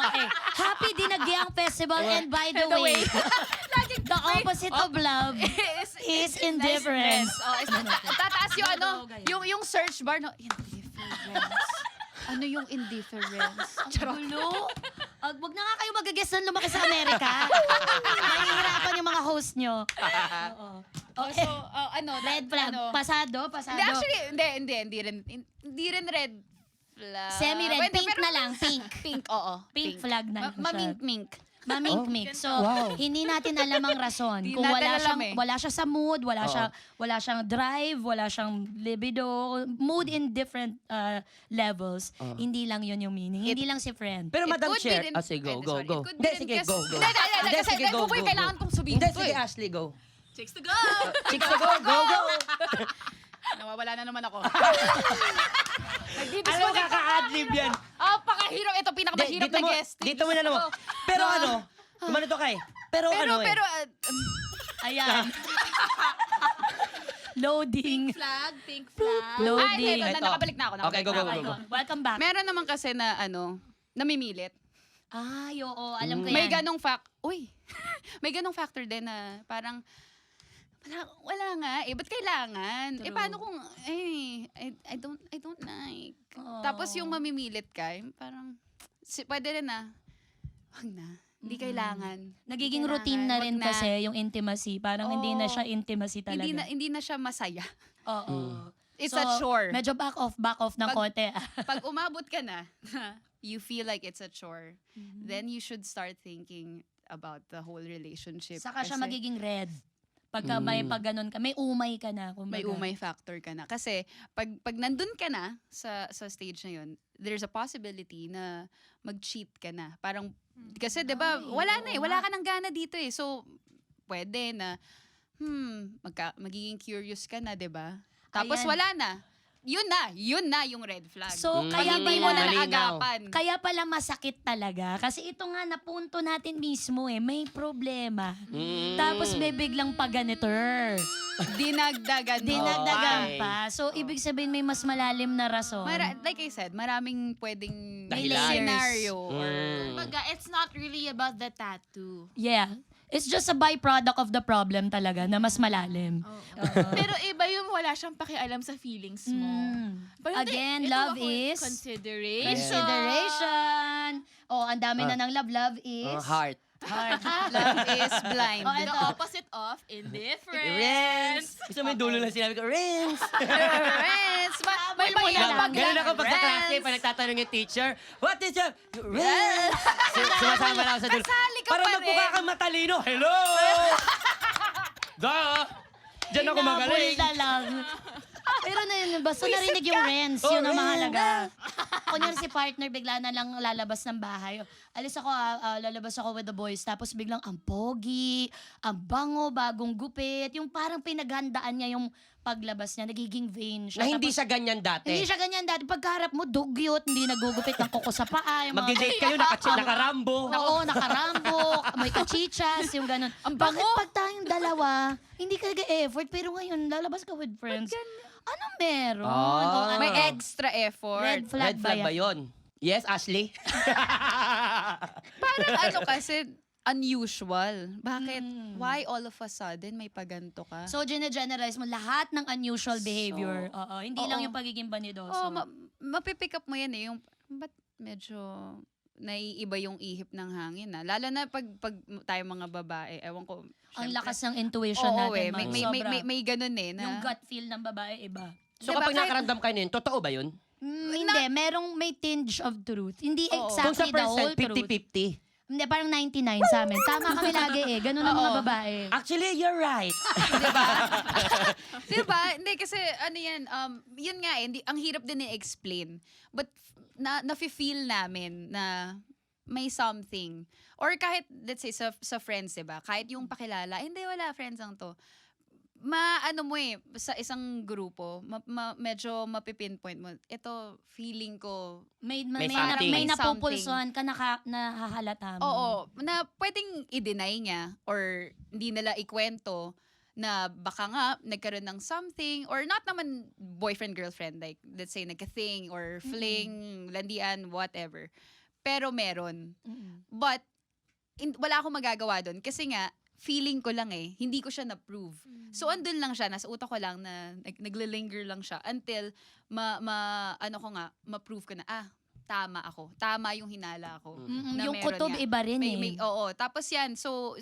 Okay. Happy Dinagyang Festival, and by the way, the opposite of love is indifference. Oh, tataas yung yung search bar, no? Indifference. Ano yung indifference? Ang gulo. Wag na nga kayo mag-guess na lumaki sa Amerika. Mahihirapan yung mga host nyo. Oo. Okay. So, Red flag. Pasado. Hindi, actually, hindi rin red flag. Semi-red. Pwede, Pink pero- na lang. Pink. Pink, oo. Pink flag na lang siya. Mamink-mink. Mamink-mik. So, Wow. hindi natin alam ang rason. Di Kung natin wala alam siyang, eh. wala siya sa mood, wala Oo. siyang drive, wala siyang libido, mood in different levels. Hindi lang yun yung meaning. Hindi lang si friend. Pero It Madam could be Chair, rin- sige, go, Pwede, go, sorry. go. It could be Hindi, rin sige, kasi- go, go. Hindi, Hindi, kasi sige, go, Buboy, go, kailangan go. kong sabihin Hindi, to sige, eh. Ashley, go. Chicks to go! Chicks to go, go, go. Nawawala na naman ako. Alam mo, kaka-adlib yan. Pakahirap. Ito, pinakamahirap Dito na mo- guest. Dito mo na naman. Pero ano, kumano to kay? Pero ano eh. Pero, Ayan. Loading. Flag, pink flag. Loading. ito, Ito. nakabalik na ako. Okay, go, go, go, Okay, go. welcome back. Meron naman kasi na, namimilit. Ay, oo, alam ko yan. May ganong may ganong factor din na parang, wala nga eh, ba't kailangan? True. Eh, paano kung, I don't like. Oo. Tapos yung mamimilit ka, yung parang, pwede rin na, wag na, hindi kailangan. Nagiging Kailangan, routine na rin wag na. kasi yung intimacy. Parang hindi na Oo. siya intimacy talaga. Hindi na siya masaya. Oo. It's So, a chore. Medyo back off ng Pag- konti. Pag umabot ka na, you feel like it's a chore, Mm-hmm. then you should start thinking about the whole relationship. Saka siya Kasi magiging red. Pagka may pag ganun ka, may umay ka na. may kumbaga. umay factor ka na. Kasi pag nandun ka na sa stage na yun, there's a possibility na mag-cheat ka na. Parang, kasi 'di ba Ay, wala na eh. oo Wala nga. ka ng gana dito eh. So, pwede na, magiging curious ka na, 'di ba? Tapos Ayan. wala na. Yun na yung red flag. So, kaya hindi mo pala, na Malinaw. naagapan. kaya pala masakit talaga. Kasi ito nga, napunto natin mismo eh. May problema. Tapos may biglang paganitor. Dinagdagan mo. Dinagdagan Okay. pa. So, ibig sabihin may mas malalim na rason. Like I said, maraming pwedeng Dahilan. scenario or Kumbaga, it's not really about the tattoo. Yeah. It's just a byproduct of the problem talaga na mas malalim. Pero iba yung wala siyang pakialam sa feelings mo. Parang, Again, ito love ako, is consideration. consideration. Oh, ang dami na ng love. Love is Heart. heart. love is blind. Oh, The ito. opposite of indifference. Rins! Gusto mo yung dulo lang sinabi ko, Rins! Friends, may Habol mo na lang. Ganun ako pag sa Rins. klase, pag nagtatanong yung teacher, what is your... Rins! Sumasama lang ako sa dulo. Kasali ka Para pa magmukha rin. kang matalino. Hello! Duh! Diyan ako magaling. Hinabol na lang. Pero na yun, basta narinig yung rents, Oh, yun ang rents. mahalaga. Kunyari si partner, bigla na lang lalabas ng bahay. Alis ako, lalabas ako with the boys. Tapos biglang ang pogi, ang bango, bagong gupit. Yung parang pinaghandaan niya yung paglabas niya. Nagiging vain siya. Na hindi Tapos, siya ganyan dati. hindi siya ganyan dati. Pagkaharap mo, dugyot, hindi nagugupit ng kuko sa paa. Yung mga- Mag-date kayo, nakarambo. Oo, nakarambo, may kachichas, yung ganun. Bakit pag tayong dalawa, hindi ka nag-effort, pero ngayon, lalabas ka with friends. Ano meron? Ah. O, ano? May extra effort. Red flag, Red flag ba yan? yun? Yes, Ashley? Parang kasi unusual. Bakit? Why all of a sudden may paganto ka? So, generalize mo lahat ng unusual behavior. Oo, hindi lang Oo. yung pagiging banidoso. Mapipick up mo yan eh. Yung, ba't medyo naiiba yung ihip ng hangin na. Lalo na pag tayo mga babae, ewan ko. Ang syempre. lakas ng intuition Oo, natin. May, ma'am. may, may, Sobra. may ganun eh. Na, Yung gut feel ng babae, iba. So Diba, kapag kahit- nakaramdam kayo na yun, totoo ba yun? Hindi, may tinge of truth. Hindi Oo. Kung sa exactly the whole percent, truth. 50-50. Hindi, parang 99 sa amin. Tama kami lagi eh. Ganun ang mga Oo. babae. Actually, you're right. diba? Hindi kasi ano yan, yun nga eh, ang hirap din i-explain. But nafe-feel namin na may something. Or kahit, let's say, sa friends, diba? Kahit yung pakilala, hindi, wala, friends lang to. Ano mo eh, sa isang grupo, medyo mapipinpoint mo. Ito, feeling ko, May something. may May napupulsuhan ka, nahahalata mo. oo, na pwedeng i-deny niya or hindi nila ikwento na baka nga nagkaroon ng something or not naman boyfriend-girlfriend, like let's say nagka-thing or fling, landian, whatever. Pero meron. But wala akong magagawa doon kasi nga feeling ko lang eh, hindi ko siya na-prove. So andun lang siya, nasa utak ko lang na nagle-linger lang siya until ma-prove ko na tama ako. Tama yung hinala ko. Na Yung meron kutob nga. iba rin eh. Oo. Tapos yan, so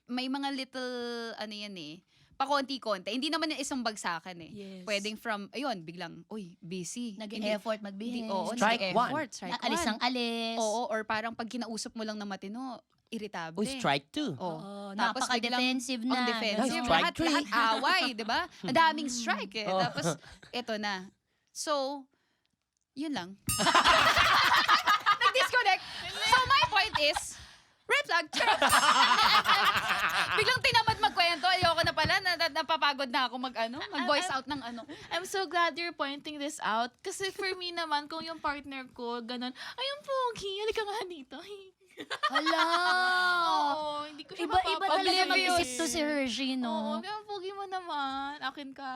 may mga little, ano yan eh, pakonti-konti. Hindi naman yung isang bagsakan eh. Yes. Pwedeng from, ayun, biglang, uy, busy. Nag-effort magbihis. Oo, Strike nag-effort. Strike Alis one. ng alis. Oo, or parang pag kinausap mo lang na matino, irritable. Uy, strike 2. Oo. Oo, Tapos napaka-defensive biglang, na. oh, defensive. Strike Lahat, three. lahat away, di ba? Ang daming strike eh. Oh. Tapos, eto na. So, yun lang. Nag-disconnect. So, my point is, red flag. Biglang tinamad magkwento. Ayoko na pala. Napapagod na ako mag-voice out ng ano. I'm so glad you're pointing this out. Kasi for me naman, kung yung partner ko, ganun, ay, yung pogi, halika nga dito. Hala! Oo, hindi ko siya Iba-iba talaga Oblivious. mag-isip to si Hershey, Oo, no? kaya pogi mo naman. Akin ka.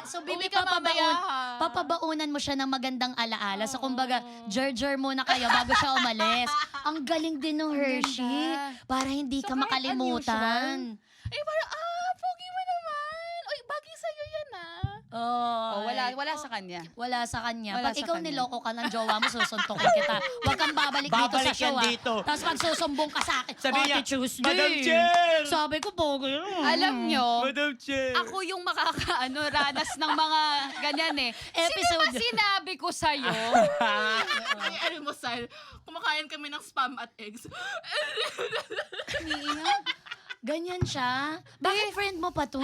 So baby, Uwi ka mamaya, ha? papabaunan mo siya ng magandang alaala. So kumbaga, ger muna kayo bago siya umalis. Ang galing din ng Hershey. ganda. Para hindi So ka kahit makalimutan. Ay, parang, pogi mo naman. Uy, bagay sa'yo yan, Oh, wala sa kanya. Wala sa kanya. Wala Pag sa ikaw kanya. niloko ka ng jowa mo, susuntokin kita. Huwag kang babalik dito sa Babalik show, yan dito. Tapos pag susumbong ka sa akin, Sabi niya, Ate Tuesday. Madam Chair! Sabi ko, pogi. Alam nyo, Madam Chair! ako yung ranas ng mga ganyan eh. Sino Episode. ba sinabi ko sa'yo? Ay, ano mo, Sal? Kumakain kami ng spam at eggs. Ganyan siya. Bakit friend mo pa to?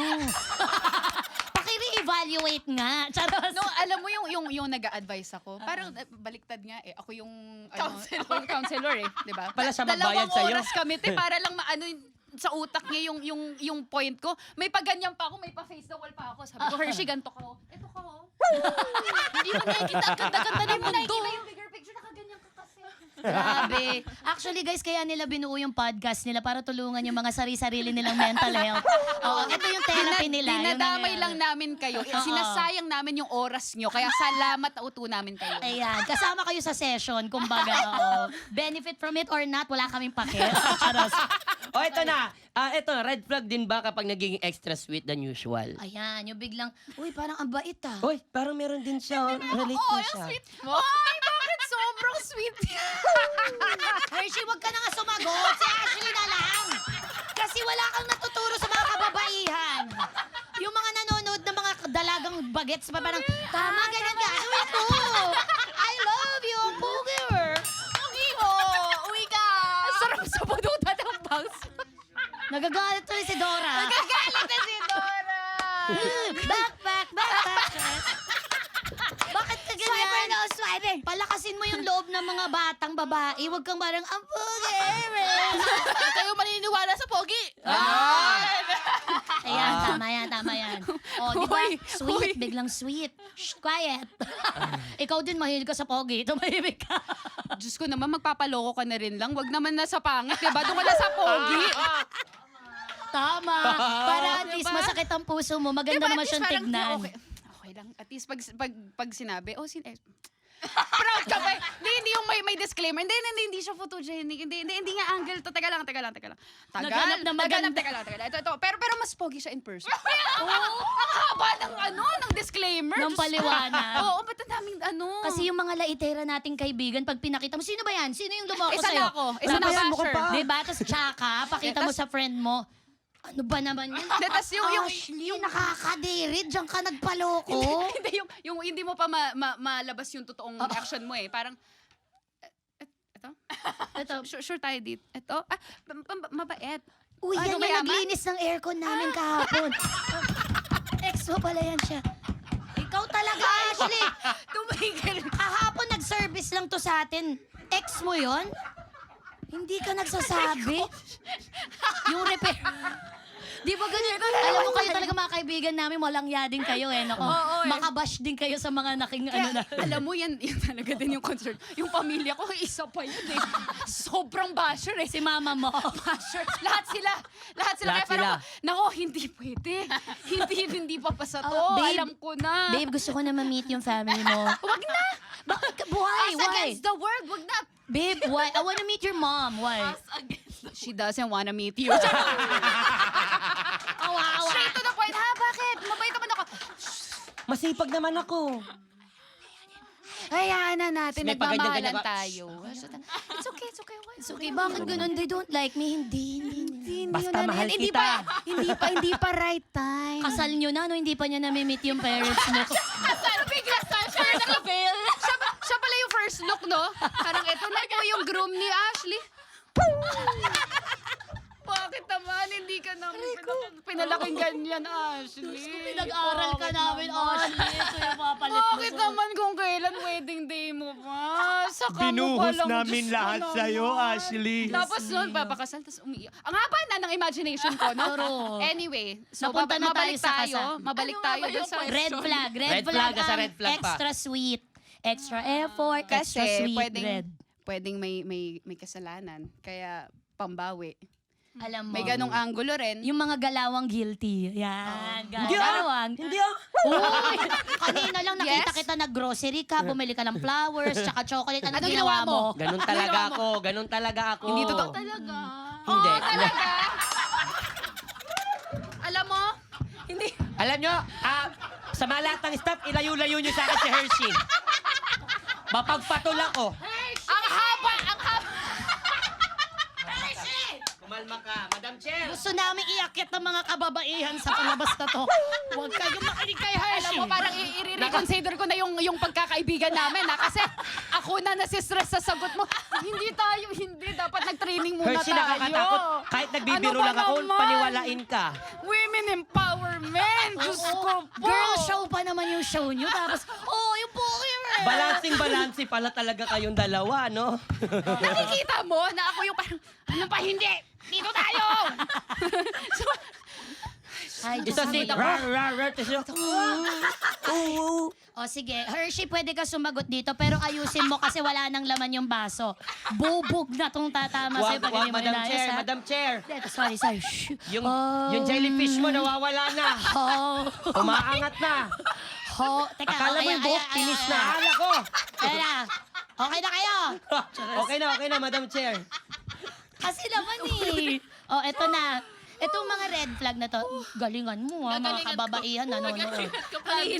Paki-re-evaluate nga. Charos. No, alam mo yung nag-a-advise ako. Parang baliktad nga eh. Ako yung counselor eh, 'di ba? Pala siya magbayad sa'yo. 2 oras kami para lang maano sa utak niya yung point ko. May paganyan pa ako, may pa-face the wall pa ako. Sabi ko, Hershey, ganito ka oh. Ito ka oh. Hindi mo nakikita ang ganda-ganda ng mundo. Hindi mo nakikita yung bigger picture, nakaganyan ka kasi. Grabe. Actually guys, kaya nila binuo yung podcast nila para tulungan yung mga sari-sarili nilang mental health. Oo, ito yung therapy nila. yung Dinadamay nangyayari. lang namin kayo. Sinasayang namin yung oras nyo. Kaya salamat na uto namin kayo. Ayan, kasama kayo sa session, kumbaga. Oo. Benefit from it or not, wala kaming pake. Charos. O, ito na. Ito, red flag din ba kapag nagiging extra sweet than usual? Ayan, yung biglang, uy, parang ang bait ah. Uy, parang meron din siya. Relate Oo, ko yung siya. sweet mo. Ay, bakit sobrang sweet? Hershey, wag ka na nga sumagot. Si Ashley na lang. Kasi wala kang natuturo sa mga kababaihan. Yung mga nanonood ng mga dalagang bagets pa parang, tama, ganyan ka. Ano ito? I love you, Booger. Uwi mo! Uwi ka! Ang sarap sa budutan ng bangs. Nagagalit to si Dora. Nagagalit na si Dora! Backpack. Bakit ka ganyan? Swiper no, swiper. Palakasin mo yung loob ng mga batang babae. Huwag kang parang, ang Booger. Kayo maniniwala sa pogi. Ayan, tama yan. O, di ba? Hoy, Sweet, biglang sweet. Shh, quiet. Ikaw din, mahilig ka sa pogi. Tumahimik ka. Diyos ko naman, magpapaloko ka na rin lang. Wag naman na sa pangit, diba? Doon ka na sa pogi. Tama. Para at least Diba? masakit ang puso mo. Maganda Diba, at naman least siyang parang, tignan. Okay lang. At least pag sinabi, proud ka ba? Hindi yung may disclaimer. Hindi siya photogenic. Hindi nga angle to. Teka lang. Naghanap na maganda. Teka lang. Ito. Pero mas pogi siya in person. Ang haba ng disclaimer. Ng Diyos ko. paliwanag. Oo, ba't ang daming Kasi yung mga laitera nating kaibigan, pag pinakita mo, sino ba yan? Sino yung lumoko Isa sa'yo? na ako. Isa na Tapos, basher. Diba? Tapos tsaka, pakita mo sa friend mo, ano ba naman yan? Hindi, tas yung Ashley, nakakadirid. Diyan ka nagpaloko. hindi yung hindi mo pa malabas yung totoong action mo eh. Parang ito? Ito. Sure tayo dito. Ito? Mabait. Uy, yan yung mayaman? naglinis ng aircon namin kahapon. Ex mo pala yan siya. Ikaw talaga, Ashley. Tumigil. Kahapon nag-service lang to sa atin. Ex mo yon? Hindi ka nagsasabi? Yung repair. Di ba ganyan? Alam mo kayo talaga mga kaibigan namin, walang ya din kayo eh. Nako, Oo, eh. makabash din kayo sa mga naking ano na. Alam mo, yan talaga din yung concern. Yung pamilya ko, isa pa yun eh. Sobrang basher eh. Si mama mo. Basher. Lahat sila. Lahat Kaya parang, sila. nako, hindi pwede. hindi papasa to. Babe, Alam ko na. Babe, gusto ko na ma-meet yung family mo. Wag na. Bakit ka? Why? Us Why? against the world. Wag na. Babe, why? I wanna meet your mom. Why? She doesn't wanna meet you. Awa. Straight to the point. Ha, bakit? Mabait naman ako. Masipag naman ako. Hayaan na natin. May paganda-ganda Nagmamahalan ba? tayo. It's okay. It's okay, bakit ganun? They don't like me. Hindi. Hindi Basta yun, mahal hindi kita. hindi pa right time. Kasal nyo na, no? Hindi pa niya nami-meet yung parents mo. Saan bigla saan siya naka-veil? Siya pala yung first look, no? Parang ito na po yung groom ni Ashley. Bakit naman hindi ka namin pinalaking ganyan, Ashley? Pinag-aral ka namin, Ashley. Ito yung papalit mo. Bakit naman kung kailan wedding day mo pa? Saka mo pa lang, Diyos ko naman. Ashley. Tapos nun, papakasal, tapos umiiyak. Ang haba na ng imagination ko, no? Pero, Anyway, so Napunta na mabalik tayo sa tayo. kasal. Mabalik Ano tayo nga ba dun yung sa... question? red flag. Red, Red flag flag, nasa ang red flag pa. extra sweet. Extra effort, extra Kasi sweet, pwedeng, red. pwedeng may kasalanan. Kaya pambawi. Alam mo. May ganong angulo rin. Yung mga galawang guilty. Yan, Hindi galawang. Hindi ah. Uy, kanina lang nakita Yes? kita nag-grocery ka, bumili ka ng flowers, tsaka chocolate. Anong Anong ginawa ginawa mo? mo? Ganun talaga ako. Ganun talaga ako. Hindi totoo. Talaga. Hindi. Alam mo? Hindi. Alam nyo, sa mga lahat ng staff, ilayo-layo nyo sa akin si Hershey. Mapagpatol ako. Ang haba! Kumalma ka, Madam Chair. Gusto namin iakit ng mga kababaihan sa palabas na to. Huwag kayong makinig kay Hershey. Alam mo, parang i-reconsider ko na yung pagkakaibigan namin, ha? Kasi ako na nasistress sa sagot mo. Hindi. Dapat nag-training muna Hershey, tayo. nakakatakot. Kahit nagbibiro Ano ba lang ako, naman? paniwalain ka. Women empowerment! Diyos ko po! Girl show pa naman yung show nyo. Tapos, yung Pokemon. Balancing pala talaga kayong dalawa, no? Nakikita mo na ako yung parang, ano pa hindi? Dito tayo! Ay, Diyos Isa ko, si... Diyos. O sige, Hershey, pwede ka sumagot dito, pero ayusin mo kasi wala nang laman yung baso. Bubog na tong tatama sa'yo pag hindi mo Madam inayos, Chair, ha? Madam Chair. Eto, sorry. Shh. Yung jellyfish mo nawawala na. Umaangat na. Teka, Akala mo yung buhok, finish na. Akala ko. Ayan na. Okay na kayo. Okay na, Madam Chair. Kasi naman eh. Eto na. Itong mga red flag na to, galingan mo ha, mga kababaihan nanonood. May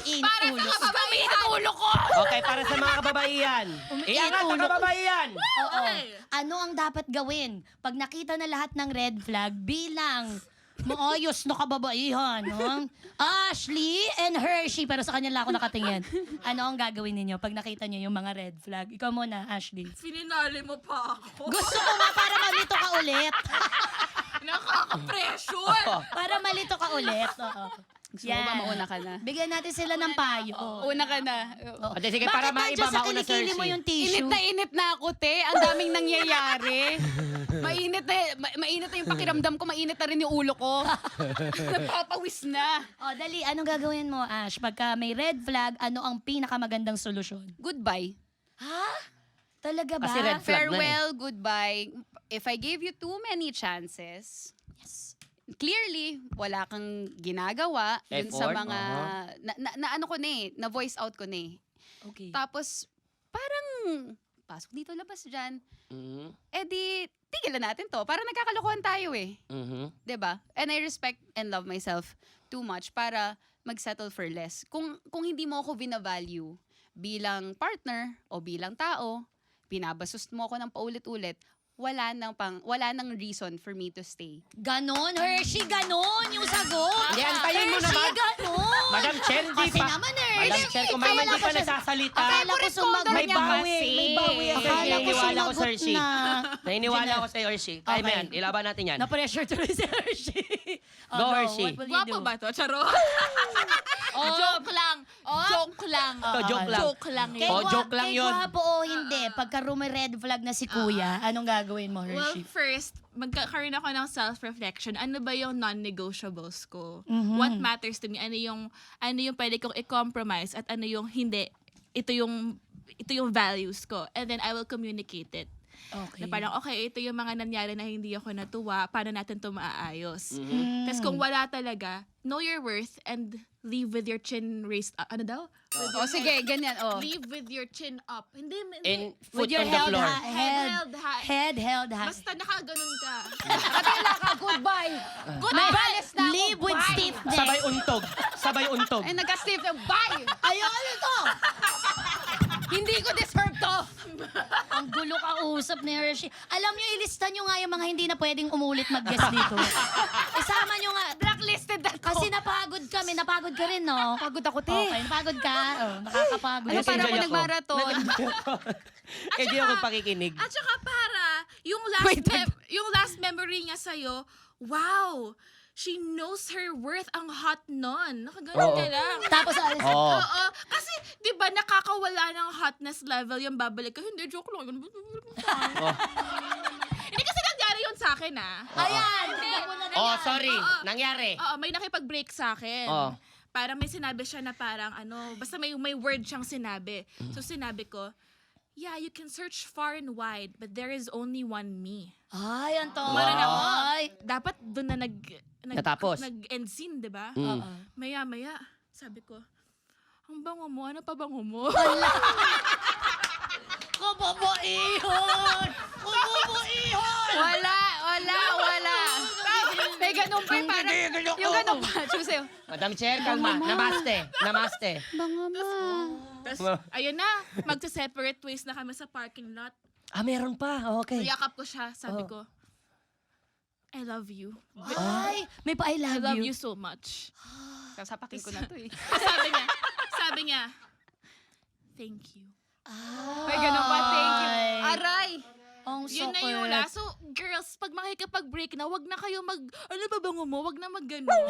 init ulo. Gamitin ulo ko! Okay, para sa mga kababaihan. Iangat ang kababaihan. Oo. Ano ang dapat gawin? Pag nakita na lahat ng red flag, bilang maayos na kababaihan. No? Ashley and Hershey, pero sa kanya lang ako nakatingin. Ano ang gagawin ninyo pag nakita niyo yung mga red flag? Ikaw muna, Ashley. Fininali mo pa ako. Gusto ko nga para malito ka ulit. Nakaka-pressure. Para malito ka ulit. Oo. Gusto mo ba mauna ka na? Bigyan natin sila ng payo. Una ka na. Oo. Ate, sige, para Bakit maiba, nandiyan sa mauna si kilikili mo Hershey. yung tissue? Init na ako, te. Ang daming nangyayari. Mainit na yung pakiramdam ko. Mainit na rin yung ulo ko. Napapawis na. Dali, anong gagawin mo, Ash? Pagka may red flag, ano ang pinakamagandang solusyon? Goodbye. Talaga ba? Kasi red flag na Farewell, goodbye. If I gave you too many chances, clearly, wala kang ginagawa dun sa Effort, mga... Na ano ko na eh, na voice out ko na eh. Okay. Tapos, parang, pasok dito, labas dyan. Mhm. Eh di, tigilan natin to. Parang nagkakalokohan tayo eh. Mhm. 'Di ba? And I respect and love myself too much para mag-settle for less. Kung hindi mo ako binavalue bilang partner o bilang tao, binabastos mo ako ng paulit-ulit, wala nang reason for me to stay. Ganon, Hershey, ganon yung sagot. Hindi, antayin mo Hershey, naman. ganon. Madam Chair, hindi Kasi pa. naman, Hershey. Madam Chair, kung may Akala hindi ko pa siya- nagsasalita. Akala ko sumagot May niya bawi, kasi. may bawi ako. Akala ko Naniniwala ko, sumagot Hershey. na. Naniniwala ako sa Hershey. Kaya mo Okay. yan, ilaban natin yan. Na-pressure tuloy si Hershey. Go, Hershey. What will you Gwapo do? ba to? Charo? Joke lang. Joke lang. Joke lang. Joke lang Kay yun. joke lang kay yun. gwapo o hindi, pagka red flag na si Kuya, anong gagawin mo, Well, Hershey? first, magkakaroon ako ng self-reflection. Ano ba yung non-negotiables ko? Mhm. What matters to me? Ano yung pwede kong i-compromise at ano yung hindi? Ito yung values ko. And then I will communicate it. Okay. Na parang, okay, ito yung mga nangyari na hindi ako natuwa. Paano natin ito maaayos? Mm. Tapos kung wala talaga, know your worth and leave with your chin raised up. Ano daw? O sige, ganyan. Leave with your chin up. Hindi. And With foot your on the floor. Head held high. Head held high. Basta nakaganon ka. Katila ka, goodbye. May live with stiff neck. Sabay untog. Sabay untog. Ay, nagka-stiff na, bye! Ayaw, ano to? Hindi ko deserve to! Ang gulo kausap ni Hershey. Alam nyo, ilista nyo nga yung mga hindi na pwedeng umulit mag-guest dito. Isama nyo nga. Blacklisted na to. Kasi napagod kami. Napagod ka rin, no? Pagod ako, te. Okay, napagod ka? Oh, nakakapagod. Ano, para ako Nag-enjoy nagmarathon. Eh, di ako pakikinig. At saka para, yung Wait, yung last memory niya sa'yo, wow, she knows her worth, ang hot nun. Nakaganon Oo. ka lang. Tapos, Oo. Oo. Kasi, di ba, nakakawala ng hotness level yung babalik ka. Hindi, joke lang. Oh. Hindi kasi nangyari yun sa akin, ah. ayan. Oh, sorry. Oo. Nangyari. Oo, may nakipag-break sa akin. Oo. Parang may sinabi siya na parang basta may word siyang sinabi. So sinabi ko, yeah, you can search far and wide, but there is only one me. Ay, ang to. Parang ako, Ay. dapat doon na Natapos. nag-end scene, di ba? Mm. Maya-maya, sabi ko, ang bango mo, ano pa bango mo? Kababaihon! Kababaihon! Wala. May ganun pa, parang, yung ganun pa. Susayo. Madam Chair, kalma. Namaste. Namaste. Banga mo. Tapos, ayun na, magsa-separate ways na kami sa parking lot. Ah, meron pa. Okay. Yakap ko siya, sabi Oh. ko, I love you. Ay, may pa I I love, love you. you so much. Sasapakin ko na to eh. Sabi niya, thank you. May ganun pa, thank you. Ay. Aray! Ang Yun na sakit. yung la. So, girls, pag makikipag-break na, wag na kayo ano ba bango mo? Wag na mag-ganon.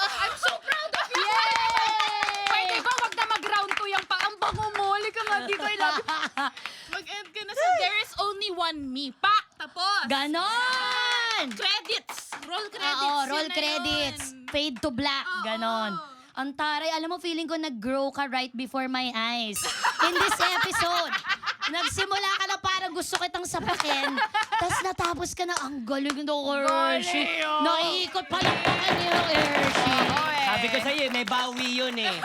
I'm so proud of you! Pwede ba wag na mag-round 2 yung pa? Ang bango mo. Halika nga dito, I love you. Mag-end ka na. So, there is only one me. Pak! Tapos! Ganon! Credits! Roll credits! Oo, yun roll na credits. yun. Fade to black. Oo. Ganon. Ang taray, alam mo, feeling ko nag-grow ka right before my eyes. In this episode, nagsimula ka na parang gusto kitang sapakin, tapos natapos ka na, ang galing ng Hershey. Naiikot pa lang pa kayo, Hershey. Sabi ko sa'yo, may bawi yun eh.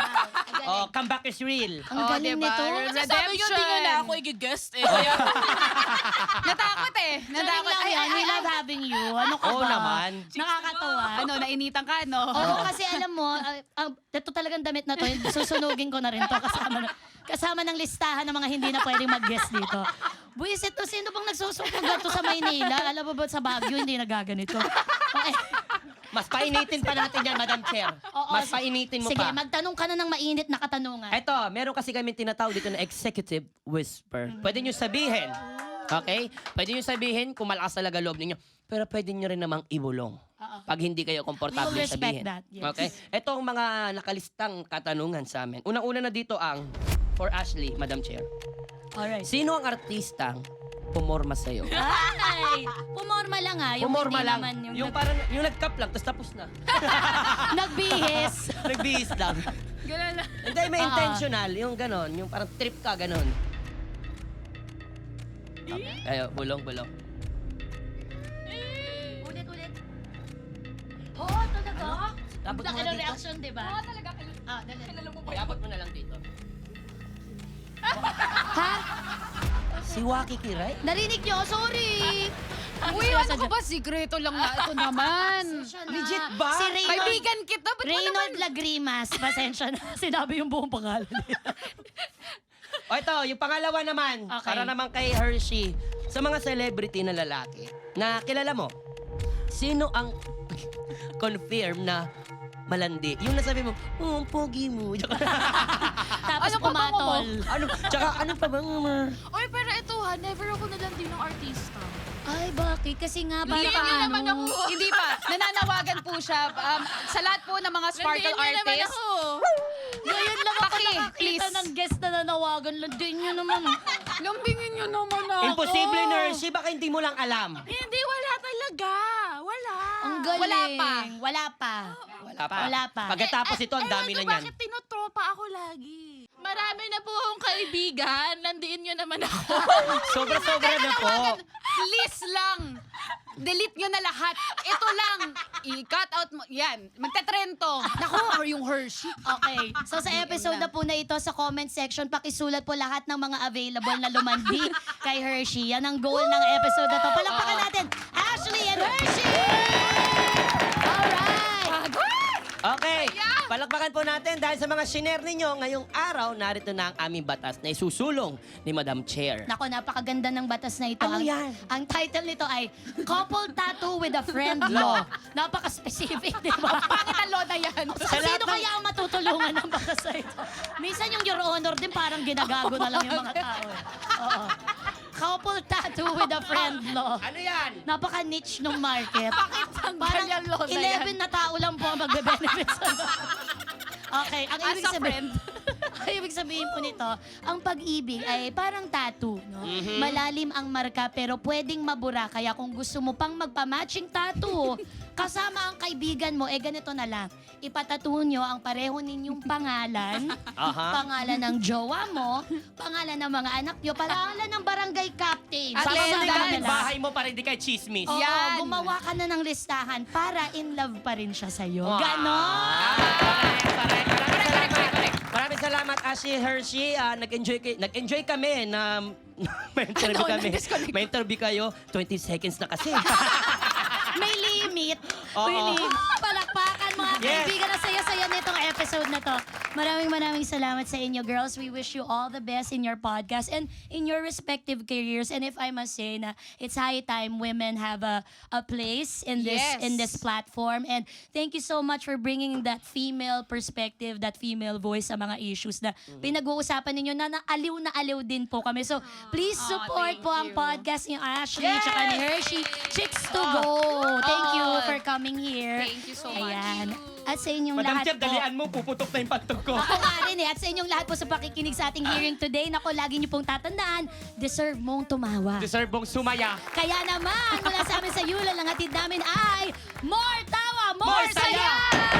Oh, comeback is real. Ang galing diba? nito. Kasi sabi niyo, di nyo na ako i-guest eh. Natakot eh. Natakot lang yan. We love having you. Ano ka Oo ba? naman. Nakakatawa. Ano, nainitan ka, no? Oo, kasi alam mo, ito talagang damit na to, susunugin ko na rin to kasama ng listahan ng mga hindi na pwedeng mag-guest dito. Buisit to, sino bang nagsusunog to sa Maynila? Alam mo ba sa Baguio, hindi nagaganito? Okay. Mas painitin pa natin yan, Madam Chair. Oo, Mas painitin mo Sige, pa. magtanong ka na ng mainit na katanungan. Eto, meron kasi kami tinatawag dito na executive whisper. Pwede nyo sabihin, okay? Pwede nyo sabihin kung malakas talaga loob ninyo. Pero pwede nyo rin namang ibulong. Pag hindi kayo komportable We will respect sabihin. that, yes. Okay? Ito ang mga nakalistang katanungan sa amin. Unang-una na dito ang, for Ashley, Madam Chair. Alright. Sino ang artistang pumorma sa'yo? Ay, pumorma lang Yung Pumorma hindi lang. naman Yung parang, yung nag-cup lang, tapos na. nagbihis. Nagbihis lang. Ganun lang. Hindi, may intentional. Yung ganon, yung parang trip ka, ganon. Okay. Ayo, bulong. Ulit. Oo, talaga? Dapat Laki mo ng dito. reaction, di ba? Oo, talaga. Ah, dali. Iabot mo na lang dito. Ha? Si Waki Kiray? Narinig niyo? Sorry. Uy, ano ko ba? Sikreto lang na ito naman. Legit ba? Si Reynold, Kaibigan kita, ba't mo naman? Reynold Lagrimas. Pasensya na. Sinabi yung buong pangalan niya. O ito, yung pangalawa naman. Okay. Para naman kay Hershey. Sa mga celebrity na lalaki na kilala mo, sino ang confirm na malandi? Yung nasabi mo, oh, ang pogi mo. Tapos Ano pa ba mo? pumatol. Tsaka ano pa bang Oy, pero ito ha, never ako nalandi ng artista. Ay, bakit? Kasi nga Hindi parang niyo ano. naman ako. Hindi pa. Nananawagan po siya. Sa lahat po ng mga sparkle Landiin niyo naman artists. ako. Ngayon lang ako Paki, nakakita please. ng guest na nanawagan. Landiin niyo naman. Lambingin niyo naman ako. imposible, Hershey? Baka hindi mo lang alam. Hindi, wala talaga. Wala. Ang galing. Wala pa. Wala pa. Wala pa. Pagkatapos ito, ang dami na niyan. Bakit tinotropa ako lagi? Marami na po akong kaibigan. Landiin niyo naman ako. Sobra-sobra na po. Please lang. Delete nyo na lahat. Ito lang. I-cut out mo. Yan. Magte-trend to. Naku, or yung Hershey. Okay. So sa episode na po na ito, sa comment section, pakisulat po lahat ng mga available na lumandi kay Hershey. Yan ang goal ng episode na to. Palakpakan natin, Ashley and Hershey! Alright! Okay. Yan! Palakpakan po natin dahil sa mga shiner ninyo, ngayong araw, narito na ang aming batas na isusulong ni Madam Chair. Nako, napakaganda ng batas na ito. Ano yan? Ang title nito ay Couple Tattoo with a Friend Law. Napaka-specific, di ba? Pangit ang loda yan. Sino kaya ang matutulungan ng batas na ito? Minsan yung Your Honor din parang ginagago na lang yung mga tao. Oo. Couple Tattoo with a Friend Law. Ano yan? Napaka-niche ng market. Parang yung loda yan. 11 na tao lang po ang magbe-benefit sa Okay, ang As ibig a sabihin, ang ibig sabihin po nito, ang pag-ibig ay parang tattoo, no? Mhm. Malalim ang marka pero pwedeng mabura. Kaya kung gusto mo pang magpa-matching tattoo, kasama ang kaibigan mo, ganito na lang. Ipatattoo nyo ang pareho ninyong pangalan, Aha. pangalan ng jowa mo, pangalan ng mga anak nyo, pangalan ng barangay captain. At Sa least, mga guys, bahay mo pa rin, di kay chismis. Oo, Yan. gumawa ka na ng listahan para in love pa rin siya sa'yo. Ganon! Correct. Maraming salamat, Ashley Hershey. Nag-enjoy kami na may interview Ano, kami. na-disconnect. May interview kayo. 20 seconds na kasi. May limit. Oo. May limit. Palakpakan mga Yes. kaibigan na saya-saya nitong episode na to. Maraming salamat sa inyo, girls. We wish you all the best in your podcast and in your respective careers. And if I must say na it's high time women have a place in this Yes. in this platform. And thank you so much for bringing that female perspective, that female voice sa mga issues na pinag-uusapan ninyo na aliw din po kami. So please support thank po ang you. podcast ni Ashley tsaka ni Hershey. Chicks to go! Thank you for coming here. Thank you so much. Ayan. At sa inyong Madam lahat Chair, po. dalian mo. Puputok na yung pantog ko. Ako nga rin At sa inyong lahat po sa pakikinig sa ating hearing today, nako, lagi niyo pong tatandaan, deserve mong tumawa. Deserve mong sumaya. Kaya naman, mula sa amin sa Yula, ang hatid namin ay more tawa, more More saya! saya!